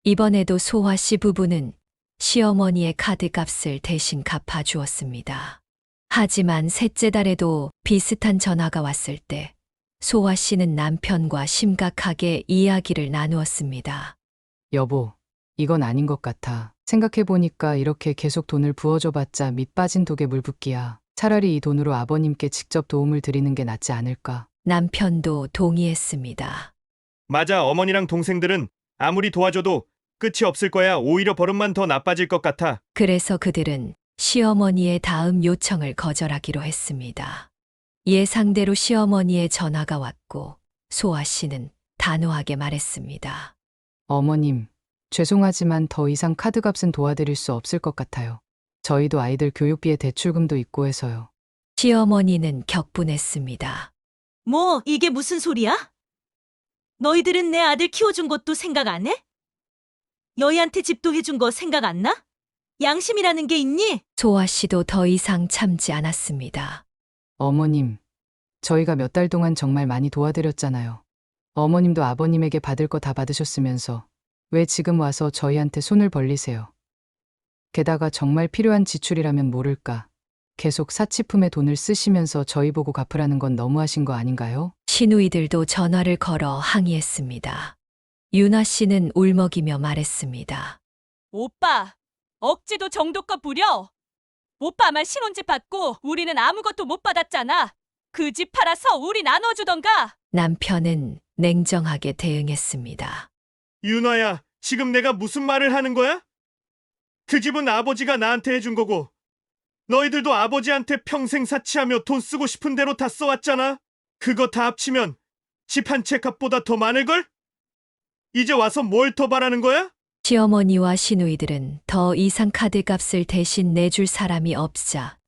이번에도 소아 씨 부부는 시어머니의 카드값을 대신 갚아주었습니다. 하지만 셋째 달에도 비슷한 전화가 왔을 때 소아 씨는 남편과 심각하게 이야기를 나누었습니다. 여보, 이건 아닌 것 같아. 생각해보니까 이렇게 계속 돈을 부어줘봤자 밑 빠진 독에 물 붓기야. 차라리 이 돈으로 아버님께 직접 도움을 드리는 게 낫지 않을까. 남편도 동의했습니다. 맞아, 어머니랑 동생들은 아무리 도와줘도 끝이 없을 거야. 오히려 버릇만 더 나빠질 것 같아. 그래서 그들은 시어머니의 다음 요청을 거절하기로 했습니다. 예상대로 시어머니의 전화가 왔고 소아 씨는 단호하게 말했습니다. 어머님, 죄송하지만 더 이상 카드값은 도와드릴 수 없을 것 같아요. 저희도 아이들 교육비에 대출금도 있고 해서요. 시어머니는 격분했습니다. 뭐, 이게 무슨 소리야? 너희들은 내 아들 키워준 것도 생각 안 해? 너희한테 집도 해준 거 생각 안 나? 양심이라는 게 있니? 소아 씨도 더 이상 참지 않았습니다. 어머님, 저희가 몇 달 동안 정말 많이 도와드렸잖아요. 어머님도 아버님에게 받을 거 다 받으셨으면서 왜 지금 와서 저희한테 손을 벌리세요? 게다가 정말 필요한 지출이라면 모를까. 계속 사치품에 돈을 쓰시면서 저희 보고 갚으라는 건 너무하신 거 아닌가요? 시누이들도 전화를 걸어 항의했습니다. 유나 씨는 울먹이며 말했습니다. 오빠, 억지도 정도껏 부려. 오빠만 신혼집 받고 우리는 아무것도 못 받았잖아. 그 집 팔아서 우리 나눠주던가. 남편은 냉정하게 대응했습니다. 윤아야, 지금 내가 무슨 말을 하는 거야? 그 집은 아버지가 나한테 해준 거고 너희들도 아버지한테 평생 사치하며 돈 쓰고 싶은 대로 다 써왔잖아. 그거 다 합치면 집 한 채 값보다 더 많을걸? 이제 와서 뭘 더 바라는 거야? 시어머니와 시누이들은 더 이상 카드값을 대신 내줄 사람이 없자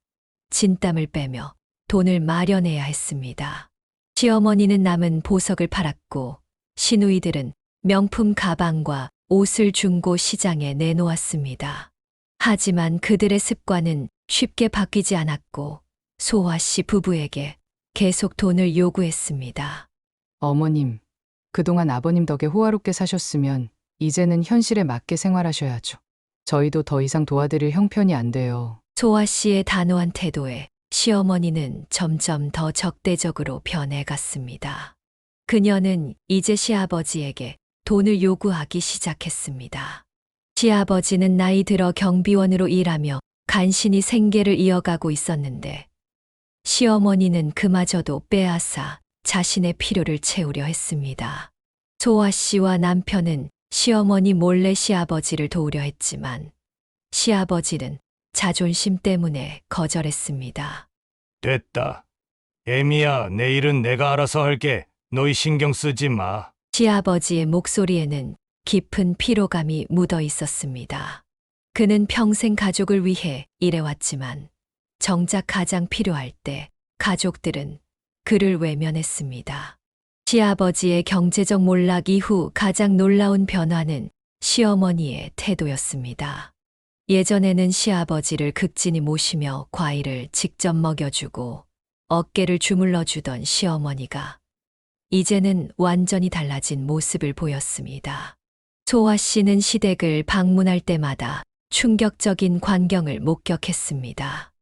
진땀을 빼며 돈을 마련해야 했습니다. 시어머니는 남은 보석을 팔았고 시누이들은 명품 가방과 옷을 중고 시장에 내놓았습니다. 하지만 그들의 습관은 쉽게 바뀌지 않았고 소화 씨 부부에게 계속 돈을 요구했습니다. 어머님, 그동안 아버님 덕에 호화롭게 사셨으면 이제는 현실에 맞게 생활하셔야죠. 저희도 더 이상 도와드릴 형편이 안 돼요. 소아 씨의 단호한 태도에 시어머니는 점점 더 적대적으로 변해갔습니다. 그녀는 이제 시아버지에게 돈을 요구하기 시작했습니다. 시아버지는 나이 들어 경비원으로 일하며 간신히 생계를 이어가고 있었는데 시어머니는 그마저도 빼앗아 자신의 필요를 채우려 했습니다. 소아 씨와 남편은 시어머니 몰래 시아버지를 도우려 했지만 시아버지는 자존심 때문에 거절했습니다. 됐다. 애미야, 내일은 내가 알아서 할게. 너희 신경 쓰지 마. 시아버지의 목소리에는 깊은 피로감이 묻어 있었습니다. 그는 평생 가족을 위해 일해왔지만 정작 가장 필요할 때 가족들은 그를 외면했습니다. 시아버지의 경제적 몰락 이후 가장 놀라운 변화는 시어머니의 태도였습니다. 예전에는 시아버지를 극진히 모시며 과일을 직접 먹여주고 어깨를 주물러주던 시어머니가 이제는 완전히 달라진 모습을 보였습니다. 소아 씨는 시댁을 방문할 때마다 충격적인 광경을 목격했습니다.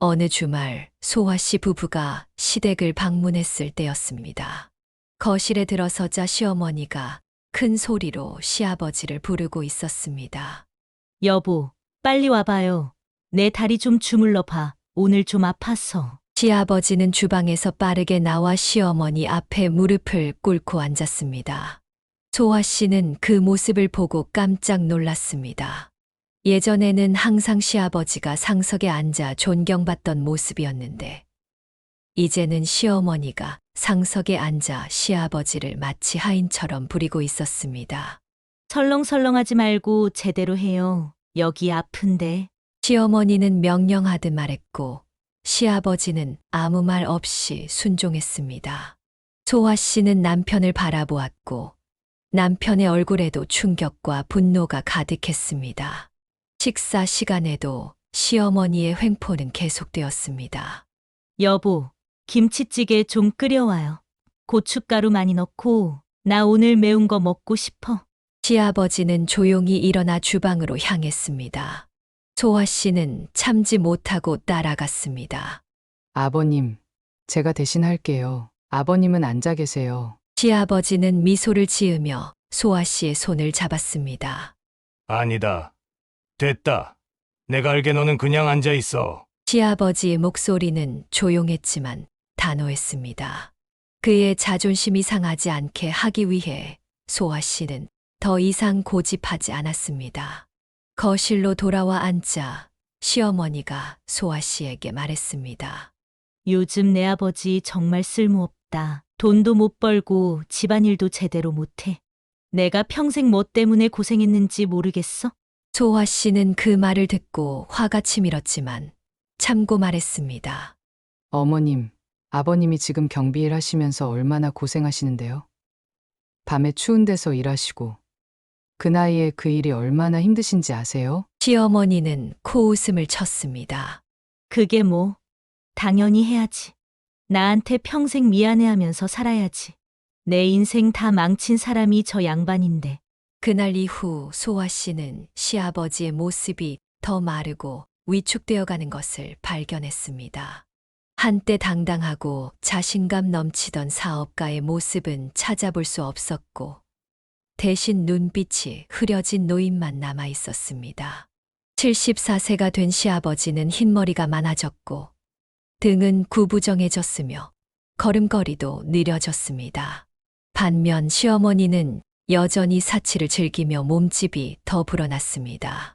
어느 주말 소아 씨 부부가 시댁을 방문했을 때였습니다. 거실에 들어서자 시어머니가 큰 소리로 시아버지를 부르고 있었습니다. 여보, 빨리 와봐요. 내 다리 좀 주물러 봐. 오늘 좀 아파서. 시아버지는 주방에서 빠르게 나와 시어머니 앞에 무릎을 꿇고 앉았습니다. 소아 씨는 그 모습을 보고 깜짝 놀랐습니다. 예전에는 항상 시아버지가 상석에 앉아 존경받던 모습이었는데 이제는 시어머니가 상석에 앉아 시아버지를 마치 하인처럼 부리고 있었습니다. 설렁설렁하지 말고 제대로 해요. 여기 아픈데. 시어머니는 명령하듯 말했고 시아버지는 아무 말 없이 순종했습니다. 소아 씨는 남편을 바라보았고 남편의 얼굴에도 충격과 분노가 가득했습니다. 식사 시간에도 시어머니의 횡포는 계속되었습니다. 여보, 김치찌개 좀 끓여와요. 고춧가루 많이 넣고, 나 오늘 매운 거 먹고 싶어. 시아버지는 조용히 일어나 주방으로 향했습니다. 소아 씨는 참지 못하고 따라갔습니다. 아버님, 제가 대신 할게요. 아버님은 앉아 계세요. 시아버지는 미소를 지으며 소아 씨의 손을 잡았습니다. 아니다. 됐다. 내가 알게 너는 그냥 앉아 있어. 시아버지의 목소리는 조용했지만 단호했습니다. 그의 자존심이 상하지 않게 하기 위해 소아 씨는 더 이상 고집하지 않았습니다. 거실로 돌아와 앉자 시어머니가 소아 씨에게 말했습니다. 요즘 내 아버지 정말 쓸모없다. 돈도 못 벌고 집안일도 제대로 못해. 내가 평생 뭐 때문에 고생했는지 모르겠어? 소아 씨는 그 말을 듣고 화가 치밀었지만 참고 말했습니다. 어머님, 아버님이 지금 경비일 하시면서 얼마나 고생하시는데요? 밤에 추운 데서 일하시고 그 나이에 그 일이 얼마나 힘드신지 아세요? 시어머니는 코웃음을 쳤습니다. 그게 뭐, 당연히 해야지. 나한테 평생 미안해하면서 살아야지. 내 인생 다 망친 사람이 저 양반인데. 그날 이후 소아 씨는 시아버지의 모습이 더 마르고 위축되어 가는 것을 발견했습니다. 한때 당당하고 자신감 넘치던 사업가의 모습은 찾아볼 수 없었고, 대신 눈빛이 흐려진 노인만 남아 있었습니다. 74세가 된 시아버지는 흰머리가 많아졌고, 등은 구부정해졌으며, 걸음걸이도 느려졌습니다. 반면 시어머니는 여전히 사치를 즐기며 몸집이 더 불어났습니다.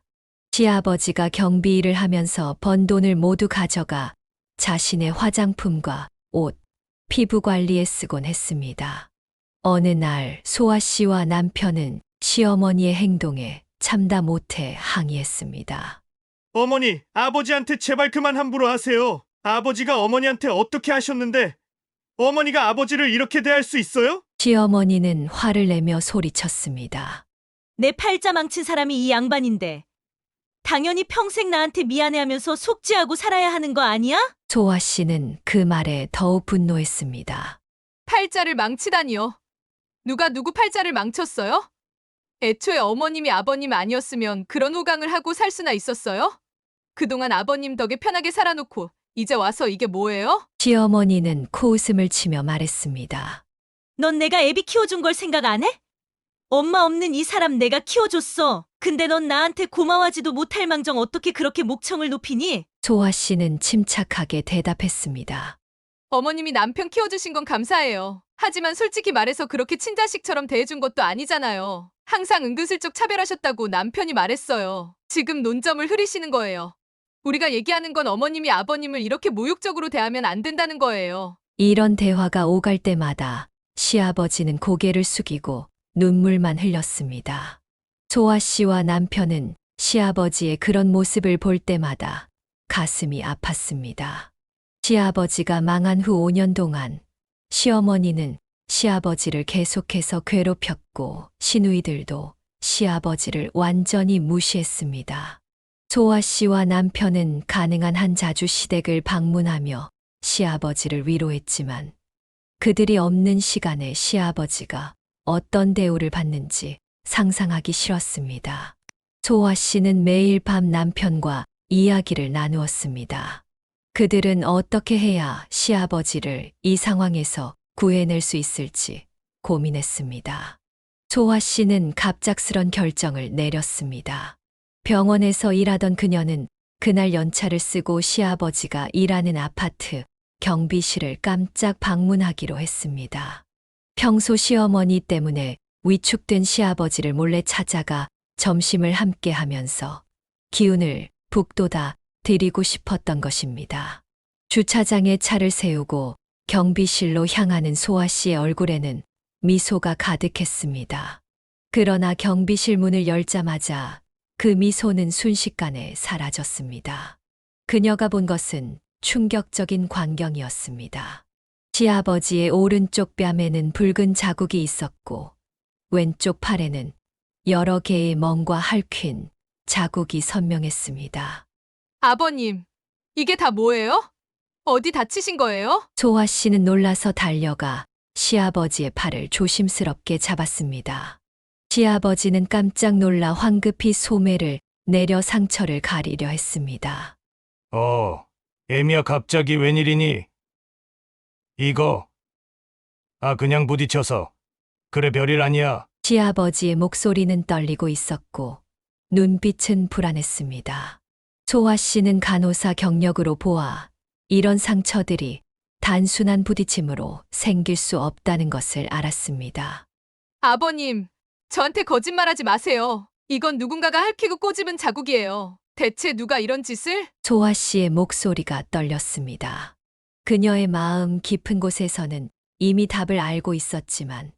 시아버지가 경비 일을 하면서 번 돈을 모두 가져가 자신의 화장품과 옷, 피부 관리에 쓰곤 했습니다. 어느 날 소아 씨와 남편은 시어머니의 행동에 참다 못해 항의했습니다. 어머니, 아버지한테 제발 그만 함부로 하세요. 아버지가 어머니한테 어떻게 하셨는데 어머니가 아버지를 이렇게 대할 수 있어요? 시어머니는 화를 내며 소리쳤습니다. 내 팔자 망친 사람이 이 양반인데. 당연히 평생 나한테 미안해하면서 속죄하고 살아야 하는 거 아니야? 소아 씨는 그 말에 더욱 분노했습니다. 팔자를 망치다니요. 누가 누구 팔자를 망쳤어요? 애초에 어머님이 아버님 아니었으면 그런 호강을 하고 살 수나 있었어요? 그동안 아버님 덕에 편하게 살아놓고 이제 와서 이게 뭐예요? 시어머니는 코웃음을 치며 말했습니다. 넌 내가 애비 키워준 걸 생각 안 해? 엄마 없는 이 사람 내가 키워줬어. 근데 넌 나한테 고마워하지도 못할 망정 어떻게 그렇게 목청을 높이니? 소아 씨는 침착하게 대답했습니다. 어머님이 남편 키워주신 건 감사해요. 하지만 솔직히 말해서 그렇게 친자식처럼 대해준 것도 아니잖아요. 항상 은근슬쩍 차별하셨다고 남편이 말했어요. 지금 논점을 흐리시는 거예요. 우리가 얘기하는 건 어머님이 아버님을 이렇게 모욕적으로 대하면 안 된다는 거예요. 이런 대화가 오갈 때마다 시아버지는 고개를 숙이고 눈물만 흘렸습니다. 소아 씨와 남편은 시아버지의 그런 모습을 볼 때마다 가슴이 아팠습니다. 시아버지가 망한 후 5년 동안 시어머니는 시아버지를 계속해서 괴롭혔고 시누이들도 시아버지를 완전히 무시했습니다. 소아 씨와 남편은 가능한 한 자주 시댁을 방문하며 시아버지를 위로했지만 그들이 없는 시간에 시아버지가 어떤 대우를 받는지 상상하기 싫었습니다. 소아 씨는 매일 밤 남편과 이야기를 나누었습니다. 그들은 어떻게 해야 시아버지를 이 상황에서 구해낼 수 있을지 고민했습니다. 소아 씨는 갑작스런 결정을 내렸습니다. 병원에서 일하던 그녀는 그날 연차를 쓰고 시아버지가 일하는 아파트 경비실을 깜짝 방문하기로 했습니다. 평소 시어머니 때문에 위축된 시아버지를 몰래 찾아가 점심을 함께 하면서 기운을 북돋아 드리고 싶었던 것입니다. 주차장에 차를 세우고 경비실로 향하는 소아 씨의 얼굴에는 미소가 가득했습니다. 그러나 경비실 문을 열자마자 그 미소는 순식간에 사라졌습니다. 그녀가 본 것은 충격적인 광경이었습니다. 시아버지의 오른쪽 뺨에는 붉은 자국이 있었고 왼쪽 팔에는 여러 개의 멍과 핥힌 자국이 선명했습니다. 아버님, 이게 다 뭐예요? 어디 다치신 거예요? 소아 씨는 놀라서 달려가 시아버지의 팔을 조심스럽게 잡았습니다. 시아버지는 깜짝 놀라 황급히 소매를 내려 상처를 가리려 했습니다. 애미야 갑자기 웬일이니? 이거. 그냥 부딪혀서. 그래 별일 아니야. 시아버지의 목소리는 떨리고 있었고 눈빛은 불안했습니다. 소아 씨는 간호사 경력으로 보아 이런 상처들이 단순한 부딪힘으로 생길 수 없다는 것을 알았습니다. 아버님, 저한테 거짓말하지 마세요. 이건 누군가가 핥히고 꼬집은 자국이에요. 대체 누가 이런 짓을? 소아 씨의 목소리가 떨렸습니다. 그녀의 마음 깊은 곳에서는 이미 답을 알고 있었지만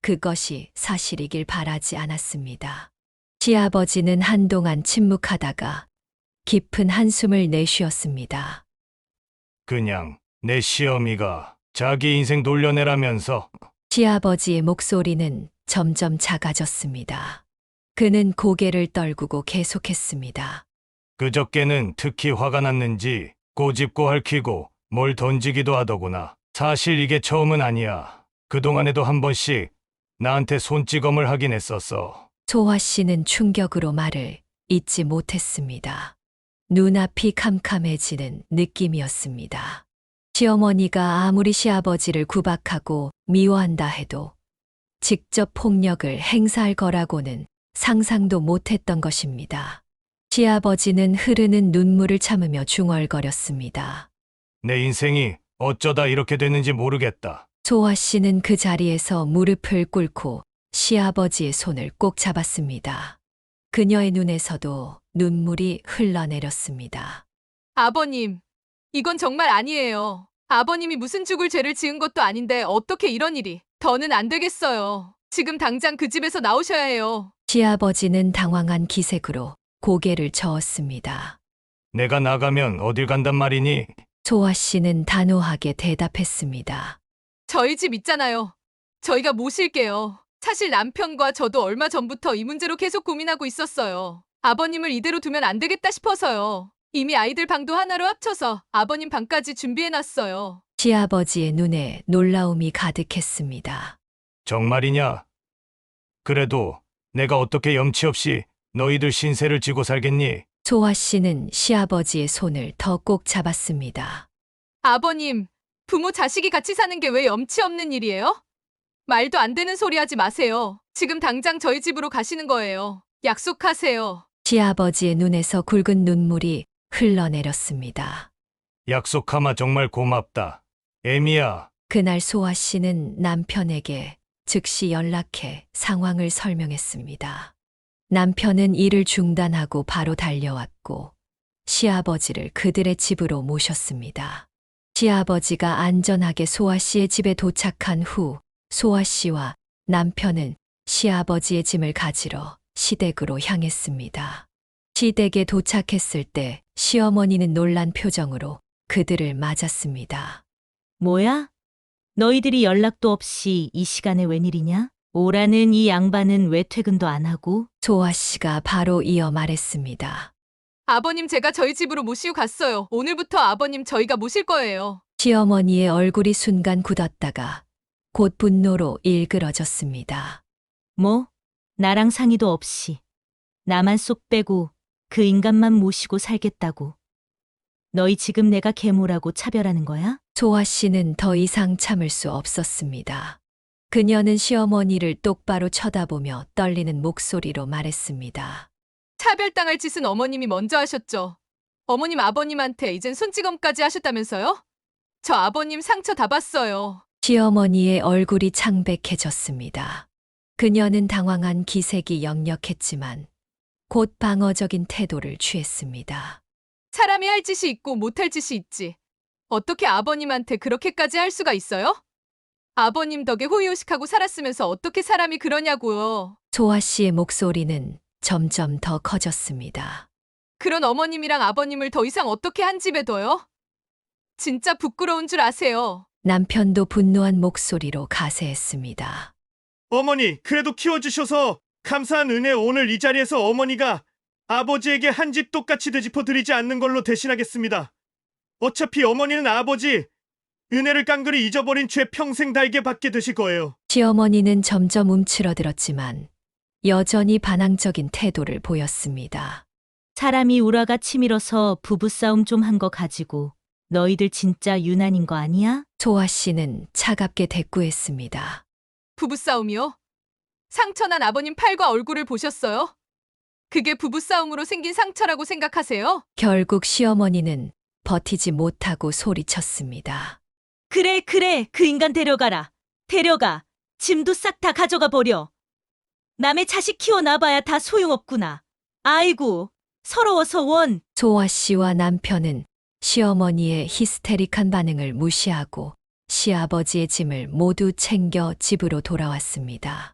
그것이 사실이길 바라지 않았습니다. 시아버지는 한동안 침묵하다가 깊은 한숨을 내쉬었습니다. 그냥 내 시어미가 자기 인생 돌려내라면서. 시아버지의 목소리는 점점 작아졌습니다. 그는 고개를 떨구고 계속했습니다. 그저께는 특히 화가 났는지 꼬집고 핥히고 뭘 던지기도 하더구나. 사실 이게 처음은 아니야. 그동안에도 한 번씩 나한테 손찌검을 하긴 했었어. 소아 씨는 충격으로 말을 잇지 못했습니다. 눈앞이 캄캄해지는 느낌이었습니다. 시어머니가 아무리 시아버지를 구박하고 미워한다 해도 직접 폭력을 행사할 거라고는 상상도 못했던 것입니다. 시아버지는 흐르는 눈물을 참으며 중얼거렸습니다. 내 인생이 어쩌다 이렇게 됐는지 모르겠다. 소아 씨는 그 자리에서 무릎을 꿇고 시아버지의 손을 꼭 잡았습니다. 그녀의 눈에서도 눈물이 흘러내렸습니다. 아버님, 이건 정말 아니에요. 아버님이 무슨 죽을 죄를 지은 것도 아닌데 어떻게 이런 일이. 더는 안 되겠어요. 지금 당장 그 집에서 나오셔야 해요. 시아버지는 당황한 기색으로 고개를 저었습니다. 내가 나가면 어딜 간단 말이니? 소아 씨는 단호하게 대답했습니다. 저희 집 있잖아요. 저희가 모실게요. 사실 남편과 저도 얼마 전부터 이 문제로 계속 고민하고 있었어요. 아버님을 이대로 두면 안 되겠다 싶어서요. 이미 아이들 방도 하나로 합쳐서 아버님 방까지 준비해놨어요. 시아버지의 눈에 놀라움이 가득했습니다. 정말이냐? 그래도 내가 어떻게 염치 없이 너희들 신세를 지고 살겠니? 소아 씨는 시아버지의 손을 더 꼭 잡았습니다. 아버님, 부모 자식이 같이 사는 게 왜 염치 없는 일이에요? 말도 안 되는 소리 하지 마세요. 지금 당장 저희 집으로 가시는 거예요. 약속하세요. 시아버지의 눈에서 굵은 눈물이 흘러내렸습니다. 약속하마 정말 고맙다. 에미야, 그날 소아 씨는 남편에게 즉시 연락해 상황을 설명했습니다. 남편은 일을 중단하고 바로 달려왔고 시아버지를 그들의 집으로 모셨습니다. 시아버지가 안전하게 소아 씨의 집에 도착한 후 소아 씨와 남편은 시아버지의 짐을 가지러 시댁으로 향했습니다. 시댁에 도착했을 때 시어머니는 놀란 표정으로 그들을 맞았습니다. 뭐야? 너희들이 연락도 없이 이 시간에 웬일이냐? 오라는 이 양반은 왜 퇴근도 안 하고? 소아 씨가 바로 이어 말했습니다. 아버님 제가 저희 집으로 모시고 갔어요. 오늘부터 아버님 저희가 모실 거예요. 시어머니의 얼굴이 순간 굳었다가 곧 분노로 일그러졌습니다. 뭐? 나랑 상의도 없이 나만 쏙 빼고 그 인간만 모시고 살겠다고. 너희 지금 내가 계모라고 차별하는 거야? 소아 씨는 더 이상 참을 수 없었습니다. 그녀는 시어머니를 똑바로 쳐다보며 떨리는 목소리로 말했습니다. 차별당할 짓은 어머님이 먼저 하셨죠. 어머님 아버님한테 이젠 손찌검까지 하셨다면서요? 저 아버님 상처 다 봤어요. 시어머니의 얼굴이 창백해졌습니다. 그녀는 당황한 기색이 역력했지만 곧 방어적인 태도를 취했습니다. 사람이 할 짓이 있고 못할 짓이 있지. 어떻게 아버님한테 그렇게까지 할 수가 있어요? 아버님 덕에 호의호식하고 살았으면서 어떻게 사람이 그러냐고요. 소아 씨의 목소리는 점점 더 커졌습니다. 그런 어머님이랑 아버님을 더 이상 어떻게 한 집에 둬요? 진짜 부끄러운 줄 아세요. 남편도 분노한 목소리로 가세했습니다. 어머니, 그래도 키워주셔서 감사한 은혜 오늘 이 자리에서 어머니가 아버지에게 한 집 똑같이 되짚어 드리지 않는 걸로 대신하겠습니다. 어차피 어머니는 아버지 은혜를 깡그리 잊어버린 죄 평생 달게 받게 되실 거예요. 시어머니는 점점 움츠러들었지만 여전히 반항적인 태도를 보였습니다. 사람이 우라가 치밀어서 부부싸움 좀 한 거 가지고 너희들 진짜 유난인 거 아니야? 소아 씨는 차갑게 대꾸했습니다. 부부싸움이요? 상처난 아버님 팔과 얼굴을 보셨어요? 그게 부부싸움으로 생긴 상처라고 생각하세요? 결국 시어머니는 버티지 못하고 소리쳤습니다. 그래, 그 인간 데려가라. 데려가. 짐도 싹 다 가져가 버려. 남의 자식 키워놔봐야 다 소용없구나. 아이고, 서러워서 원. 소아 씨와 남편은 시어머니의 히스테릭한 반응을 무시하고 시아버지의 짐을 모두 챙겨 집으로 돌아왔습니다.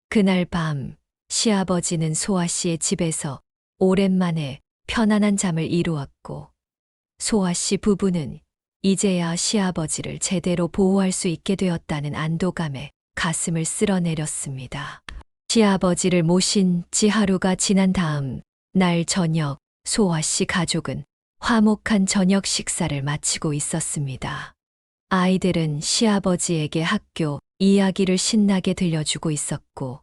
그날 밤 시아버지는 소아 씨의 집에서 오랜만에 편안한 잠을 이루었고 소아 씨 부부는 이제야 시아버지를 제대로 보호할 수 있게 되었다는 안도감에 가슴을 쓸어내렸습니다. 시아버지를 모신 지 하루가 지난 다음 날 저녁 소아 씨 가족은 화목한 저녁 식사를 마치고 있었습니다. 아이들은 시아버지에게 학교 이야기를 신나게 들려주고 있었고,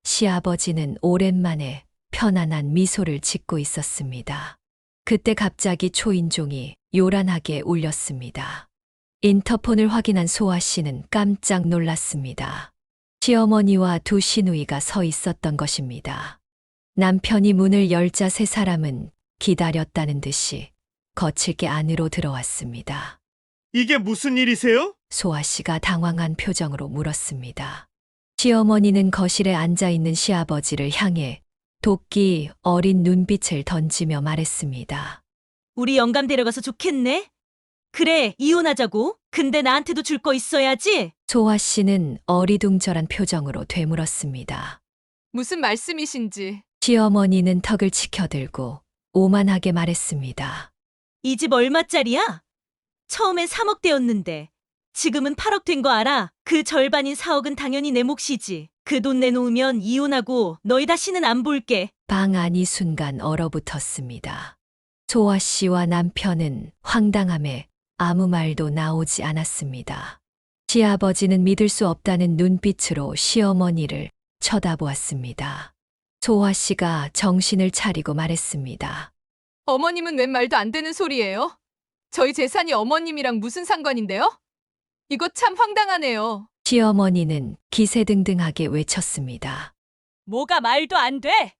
시아버지는 오랜만에 편안한 미소를 짓고 있었습니다. 그때 갑자기 초인종이 요란하게 울렸습니다. 인터폰을 확인한 소아 씨는 깜짝 놀랐습니다. 시어머니와 두 시누이가 서 있었던 것입니다. 남편이 문을 열자 세 사람은 기다렸다는 듯이 거칠게 안으로 들어왔습니다. 이게 무슨 일이세요? 소아 씨가 당황한 표정으로 물었습니다. 시어머니는 거실에 앉아 있는 시아버지를 향해 도끼 어린 눈빛을 던지며 말했습니다. 우리 영감 데려가서 좋겠네? 그래, 이혼하자고? 근데 나한테도 줄 거 있어야지? 소아 씨는 어리둥절한 표정으로 되물었습니다. 무슨 말씀이신지. 시어머니는 턱을 치켜들고 오만하게 말했습니다. 이 집 얼마짜리야? 처음엔 3억대였는데 지금은 8억 된 거 알아? 그 절반인 4억은 당연히 내 몫이지. 그 돈 내놓으면 이혼하고 너희 다시는 안 볼게. 방 안이 순간 얼어붙었습니다. 소아 씨와 남편은 황당함에 아무 말도 나오지 않았습니다. 시아버지는 믿을 수 없다는 눈빛으로 시어머니를 쳐다보았습니다. 소아 씨가 정신을 차리고 말했습니다. 어머님은 웬 말도 안 되는 소리예요? 저희 재산이 어머님이랑 무슨 상관인데요? 이거 참 황당하네요. 시어머니는 기세등등하게 외쳤습니다. 뭐가 말도 안 돼?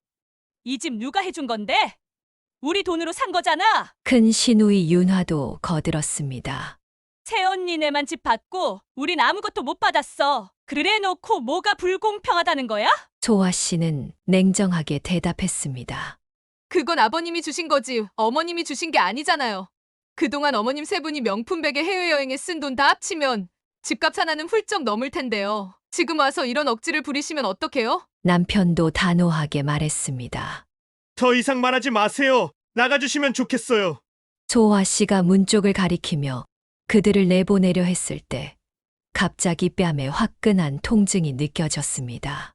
이 집 누가 해준 건데? 우리 돈으로 산 거잖아. 큰 시누이 윤화도 거들었습니다. 새언니네만 집 받고 우린 아무것도 못 받았어. 그래 놓고 뭐가 불공평하다는 거야? 소아 씨는 냉정하게 대답했습니다. 그건 아버님이 주신 거지 어머님이 주신 게 아니잖아요. 그동안 어머님 세 분이 명품백에 해외여행에 쓴 돈 다 합치면 집값 하나는 훌쩍 넘을 텐데요. 지금 와서 이런 억지를 부리시면 어떡해요? 남편도 단호하게 말했습니다. 더 이상 말하지 마세요. 나가주시면 좋겠어요. 소아 씨가 문 쪽을 가리키며 그들을 내보내려 했을 때 갑자기 뺨에 화끈한 통증이 느껴졌습니다.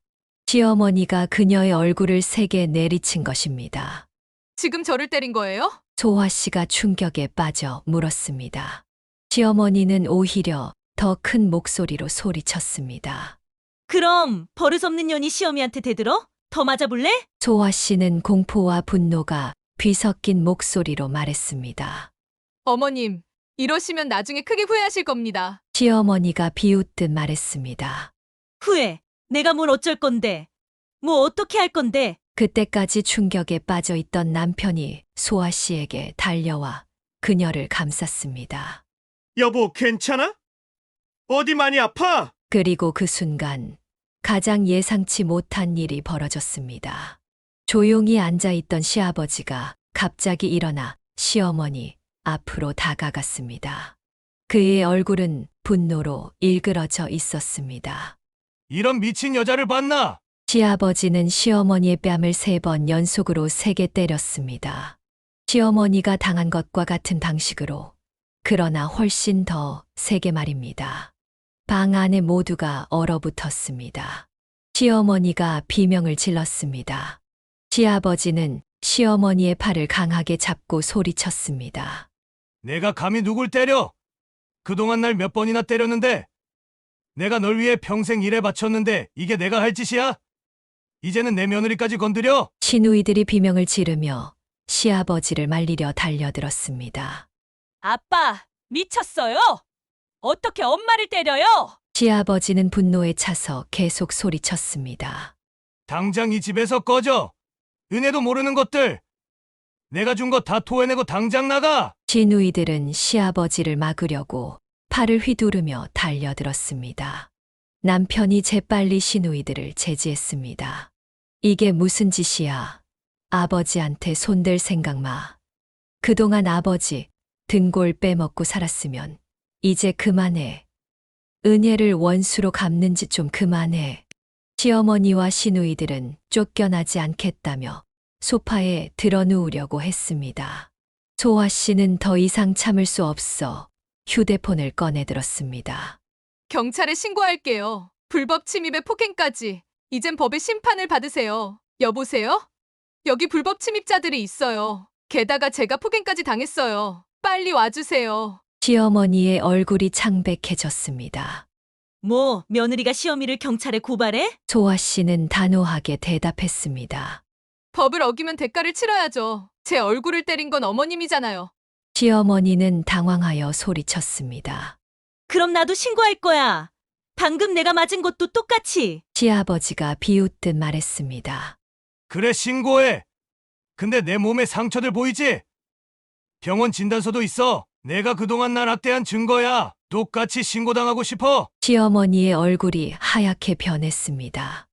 시어머니가 그녀의 얼굴을 세게 내리친 것입니다. 지금 저를 때린 거예요? 소아 씨가 충격에 빠져 물었습니다. 시어머니는 오히려 더 큰 목소리로 소리쳤습니다. 그럼 버릇없는 년이 시어미한테 대들어? 더 맞아볼래? 소아 씨는 공포와 분노가 뒤섞인 목소리로 말했습니다. 어머님, 이러시면 나중에 크게 후회하실 겁니다. 시어머니가 비웃듯 말했습니다. 후회. 내가 뭘 어쩔 건데. 뭐 어떻게 할 건데. 그때까지 충격에 빠져 있던 남편이 소아 씨에게 달려와 그녀를 감쌌습니다. 여보, 괜찮아? 어디 많이 아파? 그리고 그 순간 가장 예상치 못한 일이 벌어졌습니다. 조용히 앉아있던 시아버지가 갑자기 일어나 시어머니 앞으로 다가갔습니다. 그의 얼굴은 분노로 일그러져 있었습니다. 이런 미친 여자를 봤나? 시아버지는 시어머니의 뺨을 3번 연속으로 세게 때렸습니다. 시어머니가 당한 것과 같은 방식으로, 그러나 훨씬 더 세게 말입니다. 방 안에 모두가 얼어붙었습니다. 시어머니가 비명을 질렀습니다. 시아버지는 시어머니의 팔을 강하게 잡고 소리쳤습니다. 내가 감히 누굴 때려? 그동안 날 몇 번이나 때렸는데? 내가 널 위해 평생 일해 바쳤는데 이게 내가 할 짓이야? 이제는 내 며느리까지 건드려? 시누이들이 비명을 지르며 시아버지를 말리려 달려들었습니다. 아빠, 미쳤어요? 어떻게 엄마를 때려요? 시아버지는 분노에 차서 계속 소리쳤습니다. 당장 이 집에서 꺼져! 은혜도 모르는 것들! 내가 준 거 다 토해내고 당장 나가! 시누이들은 시아버지를 막으려고 팔을 휘두르며 달려들었습니다. 남편이 재빨리 시누이들을 제지했습니다. 이게 무슨 짓이야? 아버지한테 손댈 생각 마. 그동안 아버지 등골 빼먹고 살았으면 이제 그만해. 은혜를 원수로 갚는 짓 좀 그만해. 시어머니와 시누이들은 쫓겨나지 않겠다며 소파에 드러누우려고 했습니다. 소아 씨는 더 이상 참을 수 없어 휴대폰을 꺼내들었습니다. 경찰에 신고할게요. 불법 침입에 폭행까지. 이젠 법의 심판을 받으세요. 여보세요? 여기 불법 침입자들이 있어요. 게다가 제가 폭행까지 당했어요. 빨리 와주세요. 시어머니의 얼굴이 창백해졌습니다. 뭐, 며느리가 시어미를 경찰에 고발해? 소아 씨는 단호하게 대답했습니다. 법을 어기면 대가를 치러야죠. 제 얼굴을 때린 건 어머님이잖아요. 시어머니는 당황하여 소리쳤습니다. 그럼 나도 신고할 거야. 방금 내가 맞은 것도 똑같이. 시아버지가 비웃듯 말했습니다. 그래, 신고해. 근데 내 몸에 상처들 보이지? 병원 진단서도 있어. 내가 그동안 날 학대한 증거야. 똑같이 신고당하고 싶어. 시어머니의 얼굴이 하얗게 변했습니다.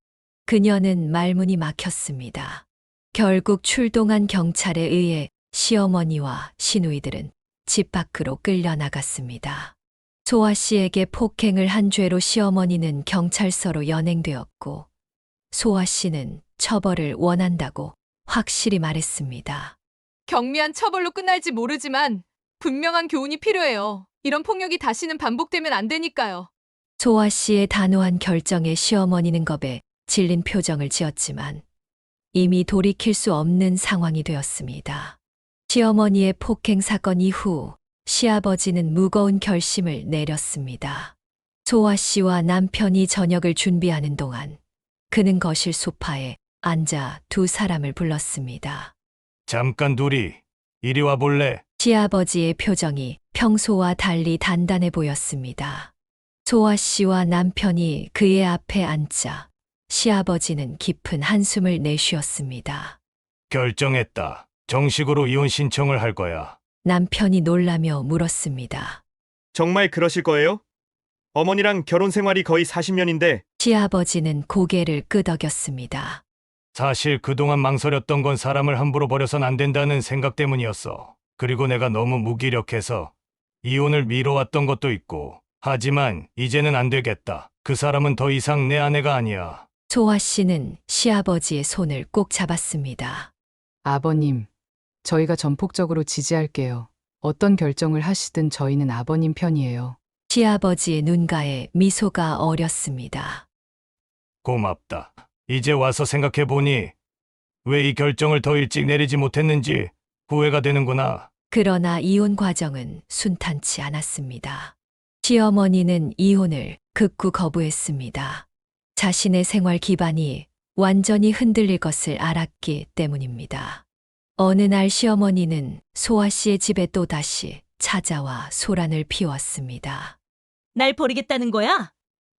그녀는 말문이 막혔습니다. 결국 출동한 경찰에 의해 시어머니와 시누이들은 집 밖으로 끌려나갔습니다. 소아 씨에게 폭행을 한 죄로 시어머니는 경찰서로 연행되었고, 소아 씨는 처벌을 원한다고 확실히 말했습니다. 경미한 처벌로 끝날지 모르지만 분명한 교훈이 필요해요. 이런 폭력이 다시는 반복되면 안 되니까요. 소아 씨의 단호한 결정에 시어머니는 겁에 질린 표정을 지었지만 이미 돌이킬 수 없는 상황이 되었습니다. 시어머니의 폭행 사건 이후 시아버지는 무거운 결심을 내렸습니다. 소아 씨와 남편이 저녁을 준비하는 동안 그는 거실 소파에 앉아 두 사람을 불렀습니다. 잠깐 둘이 이리 와 볼래? 시아버지의 표정이 평소와 달리 단단해 보였습니다. 소아 씨와 남편이 그의 앞에 앉자 시아버지는 깊은 한숨을 내쉬었습니다. 결정했다. 정식으로 이혼 신청을 할 거야. 남편이 놀라며 물었습니다. 정말 그러실 거예요? 어머니랑 결혼 생활이 거의 40년인데 시아버지는 고개를 끄덕였습니다. 사실 그동안 망설였던 건 사람을 함부로 버려선 안 된다는 생각 때문이었어. 그리고 내가 너무 무기력해서 이혼을 미뤄왔던 것도 있고. 하지만 이제는 안 되겠다. 그 사람은 더 이상 내 아내가 아니야. 소아 씨는 시아버지의 손을 꼭 잡았습니다. 아버님, 저희가 전폭적으로 지지할게요. 어떤 결정을 하시든 저희는 아버님 편이에요. 시아버지의 눈가에 미소가 어렸습니다. 고맙다. 이제 와서 생각해보니 왜 이 결정을 더 일찍 내리지 못했는지 후회가 되는구나. 그러나 이혼 과정은 순탄치 않았습니다. 시어머니는 이혼을 극구 거부했습니다. 자신의 생활 기반이 완전히 흔들릴 것을 알았기 때문입니다. 어느 날 시어머니는 소아 씨의 집에 또다시 찾아와 소란을 피웠습니다. 날 버리겠다는 거야?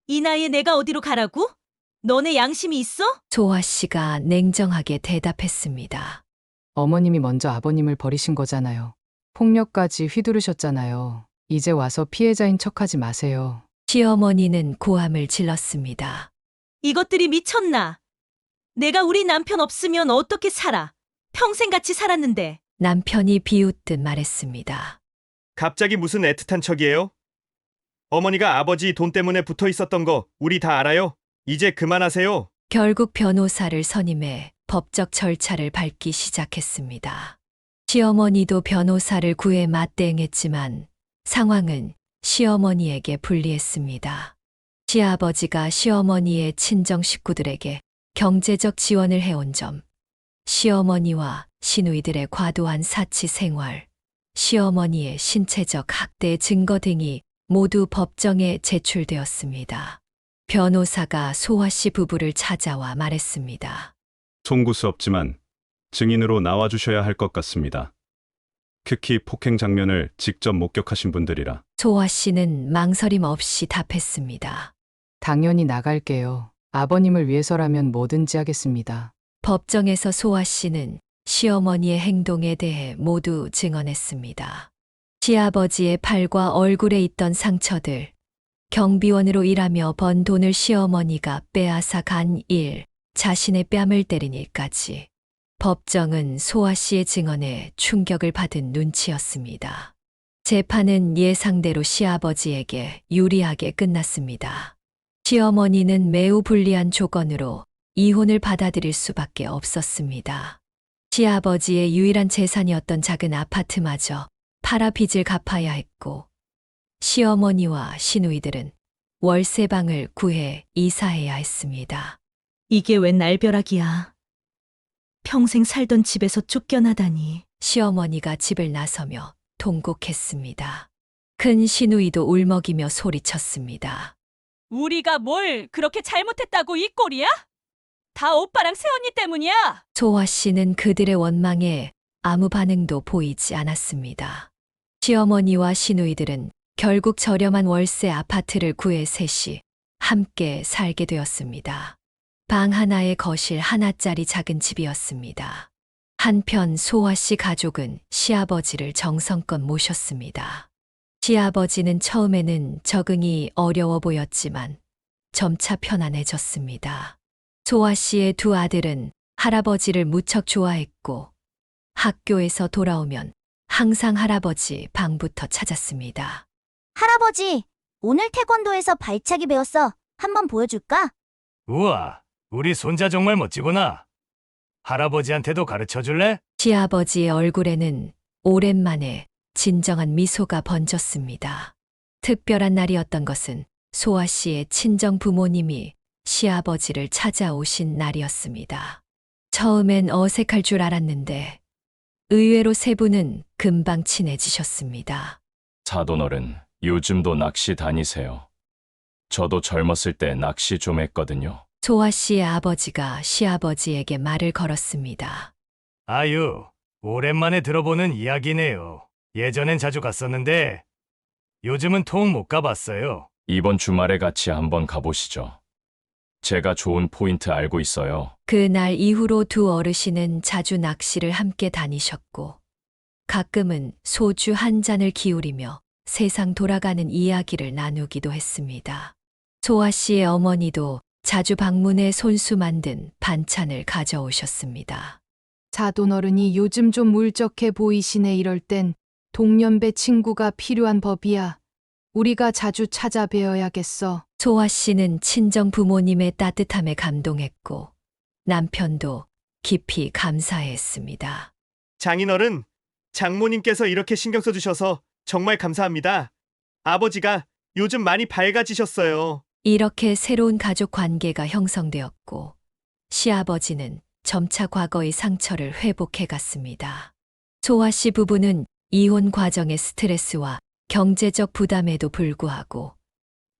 이 나이에 내가 어디로 가라고? 너네 양심이 있어? 소아 씨가 냉정하게 대답했습니다. 어머님이 먼저 아버님을 버리신 거잖아요. 폭력까지 휘두르셨잖아요. 이제 와서 피해자인 척하지 마세요. 시어머니는 고함을 질렀습니다. 이것들이 미쳤나? 내가 우리 남편 없으면 어떻게 살아? 평생 같이 살았는데. 남편이 비웃듯 말했습니다. 갑자기 무슨 애틋한 척이에요? 어머니가 아버지 돈 때문에 붙어 있었던 거 우리 다 알아요. 이제 그만하세요. 결국 변호사를 선임해 법적 절차를 밟기 시작했습니다. 시어머니도 변호사를 구해 맞대응했지만 상황은 시어머니에게 불리했습니다. 시아버지가 시어머니의 친정 식구들에게 경제적 지원을 해온 점, 시어머니와 시누이들의 과도한 사치 생활, 시어머니의 신체적 학대 증거 등이 모두 법정에 제출되었습니다. 변호사가 소아 씨 부부를 찾아와 말했습니다. 송구수 없지만 증인으로 나와주셔야 할 것 같습니다. 특히 폭행 장면을 직접 목격하신 분들이라. 소아 씨는 망설임 없이 답했습니다. 당연히 나갈게요. 아버님을 위해서라면 뭐든지 하겠습니다. 법정에서 소아 씨는 시어머니의 행동에 대해 모두 증언했습니다. 시아버지의 팔과 얼굴에 있던 상처들, 경비원으로 일하며 번 돈을 시어머니가 빼앗아 간 일, 자신의 뺨을 때린 일까지. 법정은 소아 씨의 증언에 충격을 받은 눈치였습니다. 재판은 예상대로 시아버지에게 유리하게 끝났습니다. 시어머니는 매우 불리한 조건으로 이혼을 받아들일 수밖에 없었습니다. 시아버지의 유일한 재산이었던 작은 아파트마저 팔아 빚을 갚아야 했고, 시어머니와 시누이들은 월세방을 구해 이사해야 했습니다. 이게 웬 날벼락이야. 평생 살던 집에서 쫓겨나다니. 시어머니가 집을 나서며 통곡했습니다. 큰 시누이도 울먹이며 소리쳤습니다. 우리가 뭘 그렇게 잘못했다고 이 꼴이야? 다 오빠랑 새언니 때문이야. 소아 씨는 그들의 원망에 아무 반응도 보이지 않았습니다. 시어머니와 시누이들은 결국 저렴한 월세 아파트를 구해 셋이 함께 살게 되었습니다. 방 하나에 거실 하나짜리 작은 집이었습니다. 한편 소아 씨 가족은 시아버지를 정성껏 모셨습니다. 시아버지는 처음에는 적응이 어려워 보였지만 점차 편안해졌습니다. 소아 씨의 두 아들은 할아버지를 무척 좋아했고 학교에서 돌아오면 항상 할아버지 방부터 찾았습니다. 할아버지, 오늘 태권도에서 발차기 배웠어. 한번 보여줄까? 우와, 우리 손자 정말 멋지구나. 할아버지한테도 가르쳐 줄래? 시아버지의 얼굴에는 오랜만에 진정한 미소가 번졌습니다. 특별한 날이었던 것은 소아 씨의 친정 부모님이 시아버지를 찾아오신 날이었습니다. 처음엔 어색할 줄 알았는데 의외로 세 분은 금방 친해지셨습니다. 사돈어른, 요즘도 낚시 다니세요? 저도 젊었을 때 낚시 좀 했거든요. 소아 씨의 아버지가 시아버지에게 말을 걸었습니다. 아유, 오랜만에 들어보는 이야기네요. 예전엔 자주 갔었는데 요즘은 통 못 가봤어요. 이번 주말에 같이 한번 가보시죠. 제가 좋은 포인트 알고 있어요. 그날 이후로 두 어르신은 자주 낚시를 함께 다니셨고 가끔은 소주 한 잔을 기울이며 세상 돌아가는 이야기를 나누기도 했습니다. 소아 씨의 어머니도 자주 방문해 손수 만든 반찬을 가져오셨습니다. 사돈어른이 요즘 좀 울적해 보이시네. 이럴 땐 동년배 친구가 필요한 법이야. 우리가 자주 찾아뵈어야겠어. 소아 씨는 친정 부모님의 따뜻함에 감동했고 남편도 깊이 감사했습니다. 장인어른, 장모님께서 이렇게 신경 써주셔서 정말 감사합니다. 아버지가 요즘 많이 밝아지셨어요. 이렇게 새로운 가족 관계가 형성되었고 시아버지는 점차 과거의 상처를 회복해 갔습니다. 소아 씨 부부는 이혼 과정의 스트레스와 경제적 부담에도 불구하고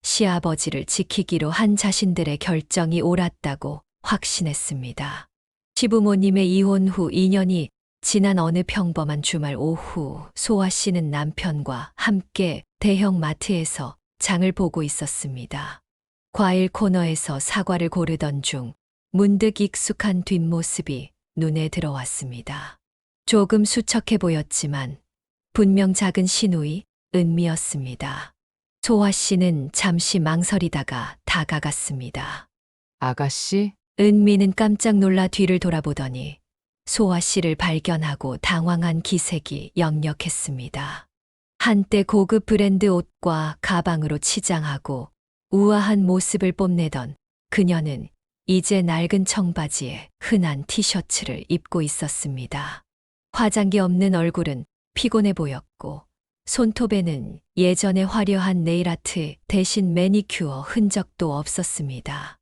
시아버지를 지키기로 한 자신들의 결정이 옳았다고 확신했습니다. 시부모님의 이혼 후 2년이 지난 어느 평범한 주말 오후 소아 씨는 남편과 함께 대형 마트에서 장을 보고 있었습니다. 과일 코너에서 사과를 고르던 중 문득 익숙한 뒷모습이 눈에 들어왔습니다. 조금 수척해 보였지만 분명 작은 시누이 은미였습니다. 소아 씨는 잠시 망설이다가 다가갔습니다. 아가씨? 은미는 깜짝 놀라 뒤를 돌아보더니 소아 씨를 발견하고 당황한 기색이 역력했습니다. 한때 고급 브랜드 옷과 가방으로 치장하고 우아한 모습을 뽐내던 그녀는 이제 낡은 청바지에 흔한 티셔츠를 입고 있었습니다. 화장기 없는 얼굴은 피곤해 보였고 손톱에는 예전의 화려한 네일아트 대신 매니큐어 흔적도 없었습니다.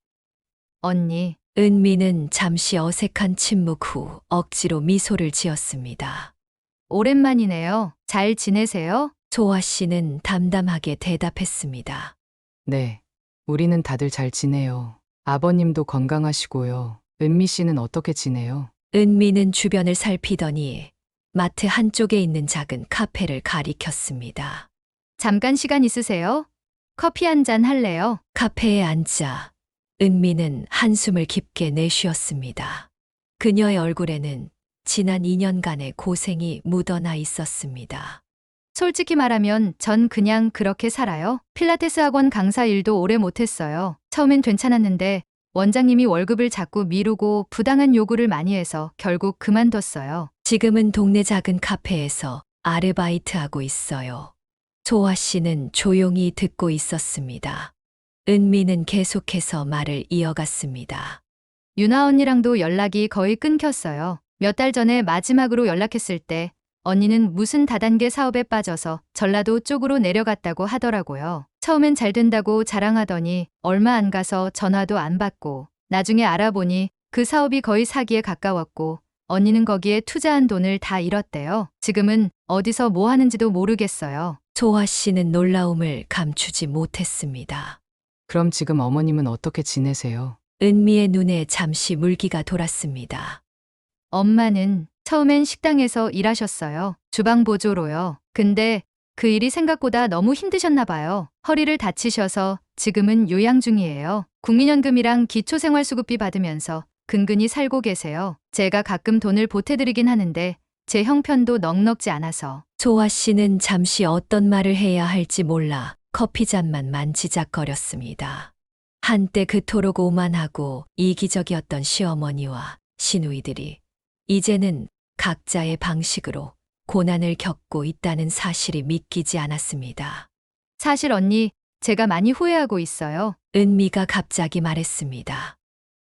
언니, 은미는 잠시 어색한 침묵 후 억지로 미소를 지었습니다. 오랜만이네요. 잘 지내세요? 소아 씨는 담담하게 대답했습니다. 네, 우리는 다들 잘 지내요. 아버님도 건강하시고요. 은미 씨는 어떻게 지내요? 은미는 주변을 살피더니 마트 한쪽에 있는 작은 카페를 가리켰습니다. 잠깐 시간 있으세요? 커피 한 잔 할래요? 카페에 앉자 은미는 한숨을 깊게 내쉬었습니다. 그녀의 얼굴에는 지난 2년간의 고생이 묻어나 있었습니다. 솔직히 말하면 전 그냥 그렇게 살아요. 필라테스 학원 강사 일도 오래 못했어요. 처음엔 괜찮았는데 원장님이 월급을 자꾸 미루고 부당한 요구를 많이 해서 결국 그만뒀어요. 지금은 동네 작은 카페에서 아르바이트하고 있어요. 소아 씨는 조용히 듣고 있었습니다. 은미는 계속해서 말을 이어갔습니다. 유나 언니랑도 연락이 거의 끊겼어요. 몇 달 전에 마지막으로 연락했을 때 언니는 무슨 다단계 사업에 빠져서 전라도 쪽으로 내려갔다고 하더라고요. 처음엔 잘 된다고 자랑하더니 얼마 안 가서 전화도 안 받고 나중에 알아보니 그 사업이 거의 사기에 가까웠고 언니는 거기에 투자한 돈을 다 잃었대요. 지금은 어디서 뭐 하는지도 모르겠어요. 소아 씨는 놀라움을 감추지 못했습니다. 그럼 지금 어머님은 어떻게 지내세요? 은미의 눈에 잠시 물기가 돌았습니다. 엄마는 처음엔 식당에서 일하셨어요. 주방 보조로요. 근데 그 일이 생각보다 너무 힘드셨나 봐요. 허리를 다치셔서 지금은 요양 중이에요. 국민연금이랑 기초생활수급비 받으면서 근근히 살고 계세요. 제가 가끔 돈을 보태드리긴 하는데 제 형편도 넉넉지 않아서. 소아 씨는 잠시 어떤 말을 해야 할지 몰라 커피잔만 만지작거렸습니다. 한때 그토록 오만하고 이기적이었던 시어머니와 시누이들이 이제는 각자의 방식으로 고난을 겪고 있다는 사실이 믿기지 않았습니다. 사실 언니, 제가 많이 후회하고 있어요. 은미가 갑자기 말했습니다.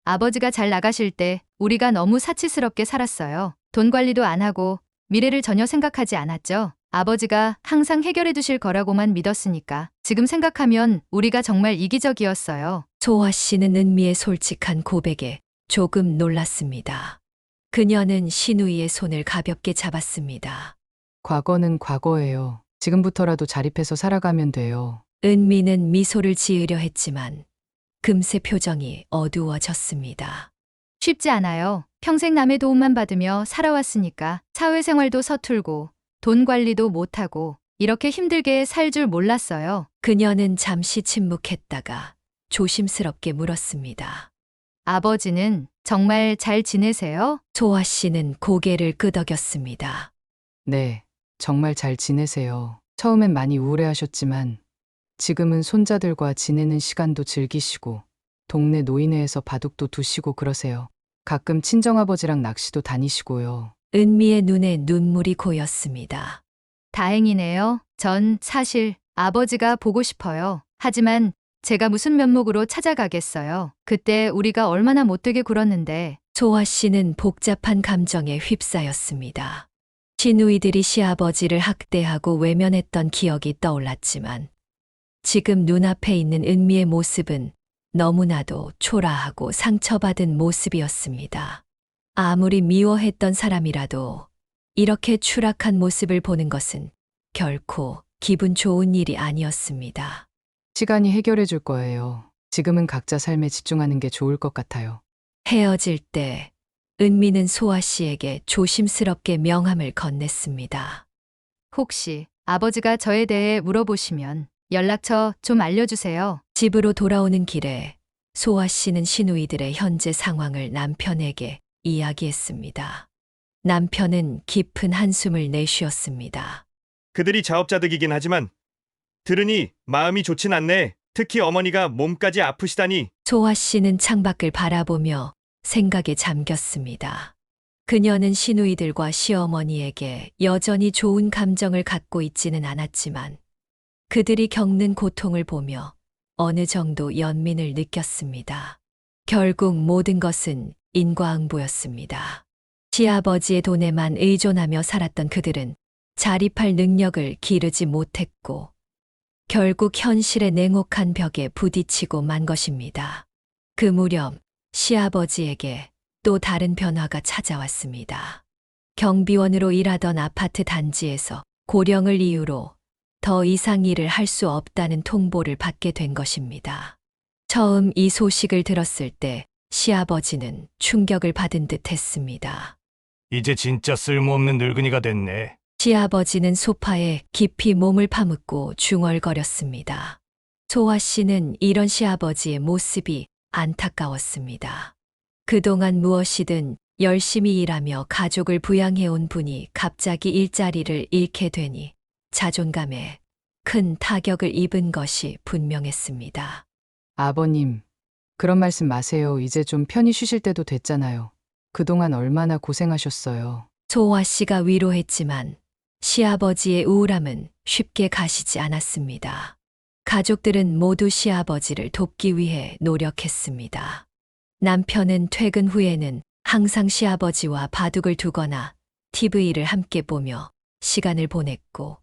아버지가 잘 나가실 때 우리가 너무 사치스럽게 살았어요. 돈 관리도 안 하고 미래를 전혀 생각하지 않았죠. 아버지가 항상 해결해 주실 거라고만 믿었으니까. 지금 생각하면 우리가 정말 이기적이었어요. 소아 씨는 은미의 솔직한 고백에 조금 놀랐습니다. 그녀는 시누이의 손을 가볍게 잡았습니다. 과거는 과거예요. 지금부터라도 자립해서 살아가면 돼요. 은미는 미소를 지으려 했지만 금세 표정이 어두워졌습니다. 쉽지 않아요. 평생 남의 도움만 받으며 살아왔으니까 사회생활도 서툴고 돈 관리도 못하고 이렇게 힘들게 살 줄 몰랐어요. 그녀는 잠시 침묵했다가 조심스럽게 물었습니다. 아버지는 정말 잘 지내세요? 소아 씨는 고개를 끄덕였습니다. 네, 정말 잘 지내세요. 처음엔 많이 우울해하셨지만 지금은 손자들과 지내는 시간도 즐기시고 동네 노인회에서 바둑도 두시고 그러세요. 가끔 친정아버지랑 낚시도 다니시고요. 은미의 눈에 눈물이 고였습니다. 다행이네요. 전 사실 아버지가 보고 싶어요. 하지만 제가 무슨 면목으로 찾아가겠어요. 그때 우리가 얼마나 못되게 굴었는데. 소아 씨는 복잡한 감정에 휩싸였습니다. 시누이들이 시아버지를 학대하고 외면했던 기억이 떠올랐지만 지금 눈앞에 있는 은미의 모습은 너무나도 초라하고 상처받은 모습이었습니다. 아무리 미워했던 사람이라도 이렇게 추락한 모습을 보는 것은 결코 기분 좋은 일이 아니었습니다. 시간이 해결해 줄 거예요. 지금은 각자 삶에 집중하는 게 좋을 것 같아요. 헤어질 때 은미는 소아 씨에게 조심스럽게 명함을 건넸습니다. 혹시 아버지가 저에 대해 물어보시면 연락처 좀 알려주세요. 집으로 돌아오는 길에 소아 씨는 시누이들의 현재 상황을 남편에게 이야기했습니다. 남편은 깊은 한숨을 내쉬었습니다. 그들이 자업자득이긴 하지만 들으니 마음이 좋진 않네. 특히 어머니가 몸까지 아프시다니. 소아 씨는 창밖을 바라보며 생각에 잠겼습니다. 그녀는 시누이들과 시어머니에게 여전히 좋은 감정을 갖고 있지는 않았지만 그들이 겪는 고통을 보며 어느 정도 연민을 느꼈습니다. 결국 모든 것은 인과응보였습니다. 시아버지의 돈에만 의존하며 살았던 그들은 자립할 능력을 기르지 못했고 결국 현실의 냉혹한 벽에 부딪히고 만 것입니다. 그 무렵 시아버지에게 또 다른 변화가 찾아왔습니다. 경비원으로 일하던 아파트 단지에서 고령을 이유로 더 이상 일을 할 수 없다는 통보를 받게 된 것입니다. 처음 이 소식을 들었을 때 시아버지는 충격을 받은 듯 했습니다. 이제 진짜 쓸모없는 늙은이가 됐네. 시아버지는 소파에 깊이 몸을 파묻고 중얼거렸습니다. 소아 씨는 이런 시아버지의 모습이 안타까웠습니다. 그동안 무엇이든 열심히 일하며 가족을 부양해온 분이 갑자기 일자리를 잃게 되니 자존감에 큰 타격을 입은 것이 분명했습니다. 아버님, 그런 말씀 마세요. 이제 좀 편히 쉬실 때도 됐잖아요. 그동안 얼마나 고생하셨어요. 소아 씨가 위로했지만 시아버지의 우울함은 쉽게 가시지 않았습니다. 가족들은 모두 시아버지를 돕기 위해 노력했습니다. 남편은 퇴근 후에는 항상 시아버지와 바둑을 두거나 TV를 함께 보며 시간을 보냈고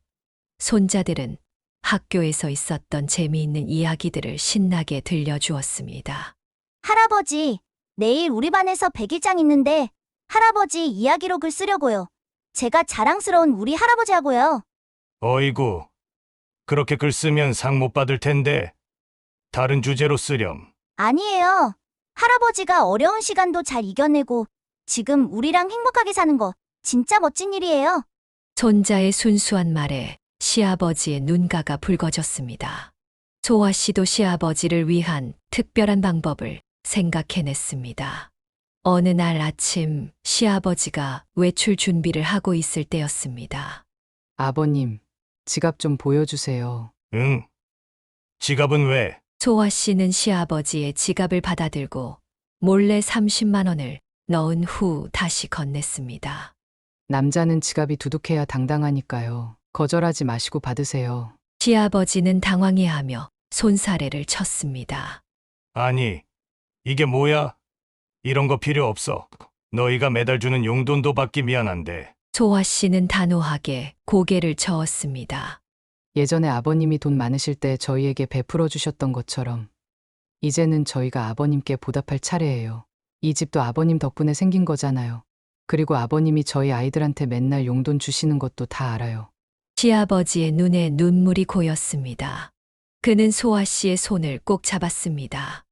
손자들은 학교에서 있었던 재미있는 이야기들을 신나게 들려주었습니다. 할아버지, 내일 우리 반에서 백일장 있는데 할아버지 이야기록을 쓰려고요. 제가 자랑스러운 우리 할아버지하고요. 어이구, 그렇게 글 쓰면 상 못 받을 텐데 다른 주제로 쓰렴. 아니에요. 할아버지가 어려운 시간도 잘 이겨내고 지금 우리랑 행복하게 사는 거 진짜 멋진 일이에요. 손자의 순수한 말에 시아버지의 눈가가 붉어졌습니다. 소아 씨도 시아버지를 위한 특별한 방법을 생각해냈습니다. 어느 날 아침 시아버지가 외출 준비를 하고 있을 때였습니다. 아버님, 지갑 좀 보여주세요. 응. 지갑은 왜? 소아 씨는 시아버지의 지갑을 받아들고 몰래 30만 원을 넣은 후 다시 건넸습니다. 남자는 지갑이 두둑해야 당당하니까요. 거절하지 마시고 받으세요. 시아버지는 당황해하며 손사래를 쳤습니다. 아니, 이게 뭐야? 이런 거 필요 없어. 너희가 매달 주는 용돈도 받기 미안한데. 소아 씨는 단호하게 고개를 저었습니다. 예전에 아버님이 돈 많으실 때 저희에게 베풀어 주셨던 것처럼 이제는 저희가 아버님께 보답할 차례예요. 이 집도 아버님 덕분에 생긴 거잖아요. 그리고 아버님이 저희 아이들한테 맨날 용돈 주시는 것도 다 알아요. 시아버지의 눈에 눈물이 고였습니다. 그는 소아 씨의 손을 꼭 잡았습니다.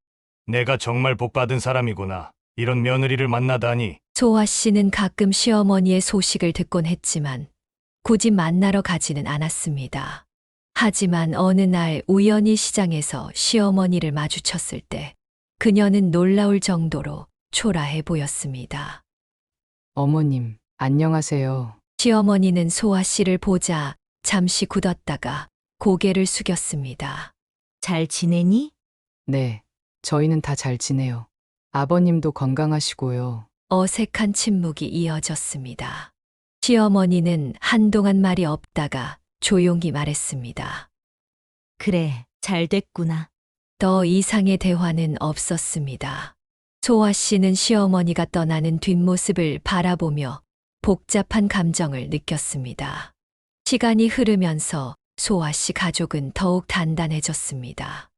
내가 정말 복받은 사람이구나. 이런 며느리를 만나다니. 소아 씨는 가끔 시어머니의 소식을 듣곤 했지만 굳이 만나러 가지는 않았습니다. 하지만 어느 날 우연히 시장에서 시어머니를 마주쳤을 때 그녀는 놀라울 정도로 초라해 보였습니다. 어머님, 안녕하세요. 시어머니는 소아 씨를 보자 잠시 굳었다가 고개를 숙였습니다. 잘 지내니? 네, 저희는 다 잘 지내요. 아버님도 건강하시고요. 어색한 침묵이 이어졌습니다. 시어머니는 한동안 말이 없다가 조용히 말했습니다. 그래, 잘 됐구나. 더 이상의 대화는 없었습니다. 소아 씨는 시어머니가 떠나는 뒷모습을 바라보며 복잡한 감정을 느꼈습니다. 시간이 흐르면서 소아 씨 가족은 더욱 단단해졌습니다.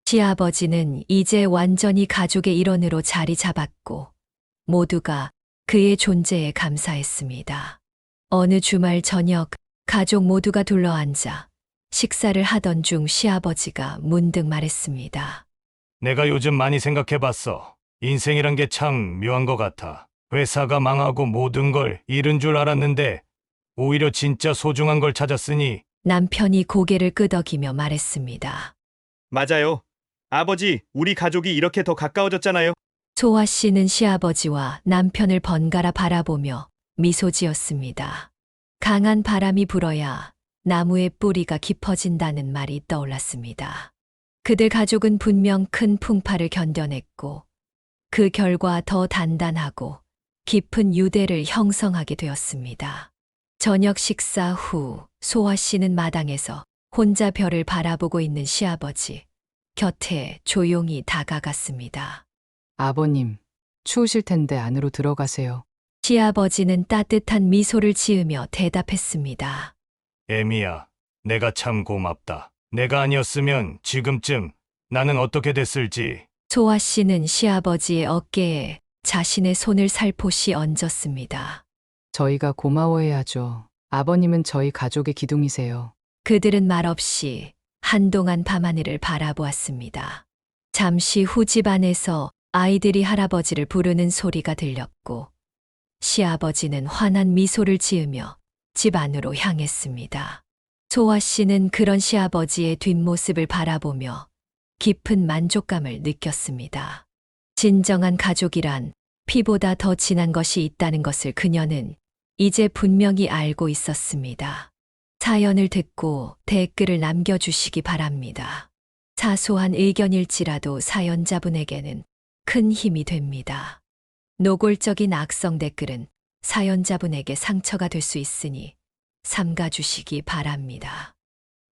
시아버지는 이제 완전히 가족의 일원으로 자리 잡았고 모두가 그의 존재에 감사했습니다. 어느 주말 저녁 가족 모두가 둘러앉아 식사를 하던 중 시아버지가 문득 말했습니다. 내가 요즘 많이 생각해봤어. 인생이란 게 참 묘한 것 같아. 회사가 망하고 모든 걸 잃은 줄 알았는데 오히려 진짜 소중한 걸 찾았으니. 남편이 고개를 끄덕이며 말했습니다. 맞아요. 아버지, 우리 가족이 이렇게 더 가까워졌잖아요. 소아 씨는 시아버지와 남편을 번갈아 바라보며 미소 지었습니다. 강한 바람이 불어야 나무의 뿌리가 깊어진다는 말이 떠올랐습니다. 그들 가족은 분명 큰 풍파를 견뎌냈고 그 결과 더 단단하고 깊은 유대를 형성하게 되었습니다. 저녁 식사 후 소아 씨는 마당에서 혼자 별을 바라보고 있는 시아버지 곁에 조용히 다가갔습니다. 아버님, 추우실 텐데 안으로 들어가세요. 시아버지는 따뜻한 미소를 지으며 대답했습니다. 애미야, 내가 참 고맙다. 내가 아니었으면 지금쯤 나는 어떻게 됐을지. 소아 씨는 시아버지의 어깨에 자신의 손을 살포시 얹었습니다. 저희가 고마워해야죠. 아버님은 저희 가족의 기둥이세요. 그들은 말없이 한동안 밤하늘을 바라보았습니다. 잠시 후 집 안에서 아이들이 할아버지를 부르는 소리가 들렸고 시아버지는 환한 미소를 지으며 집 안으로 향했습니다. 소아 씨는 그런 시아버지의 뒷모습을 바라보며 깊은 만족감을 느꼈습니다. 진정한 가족이란 피보다 더 진한 것이 있다는 것을 그녀는 이제 분명히 알고 있었습니다. 사연을 듣고 댓글을 남겨주시기 바랍니다. 사소한 의견일지라도 사연자분에게는 큰 힘이 됩니다. 노골적인 악성 댓글은 사연자분에게 상처가 될 수 있으니 삼가주시기 바랍니다.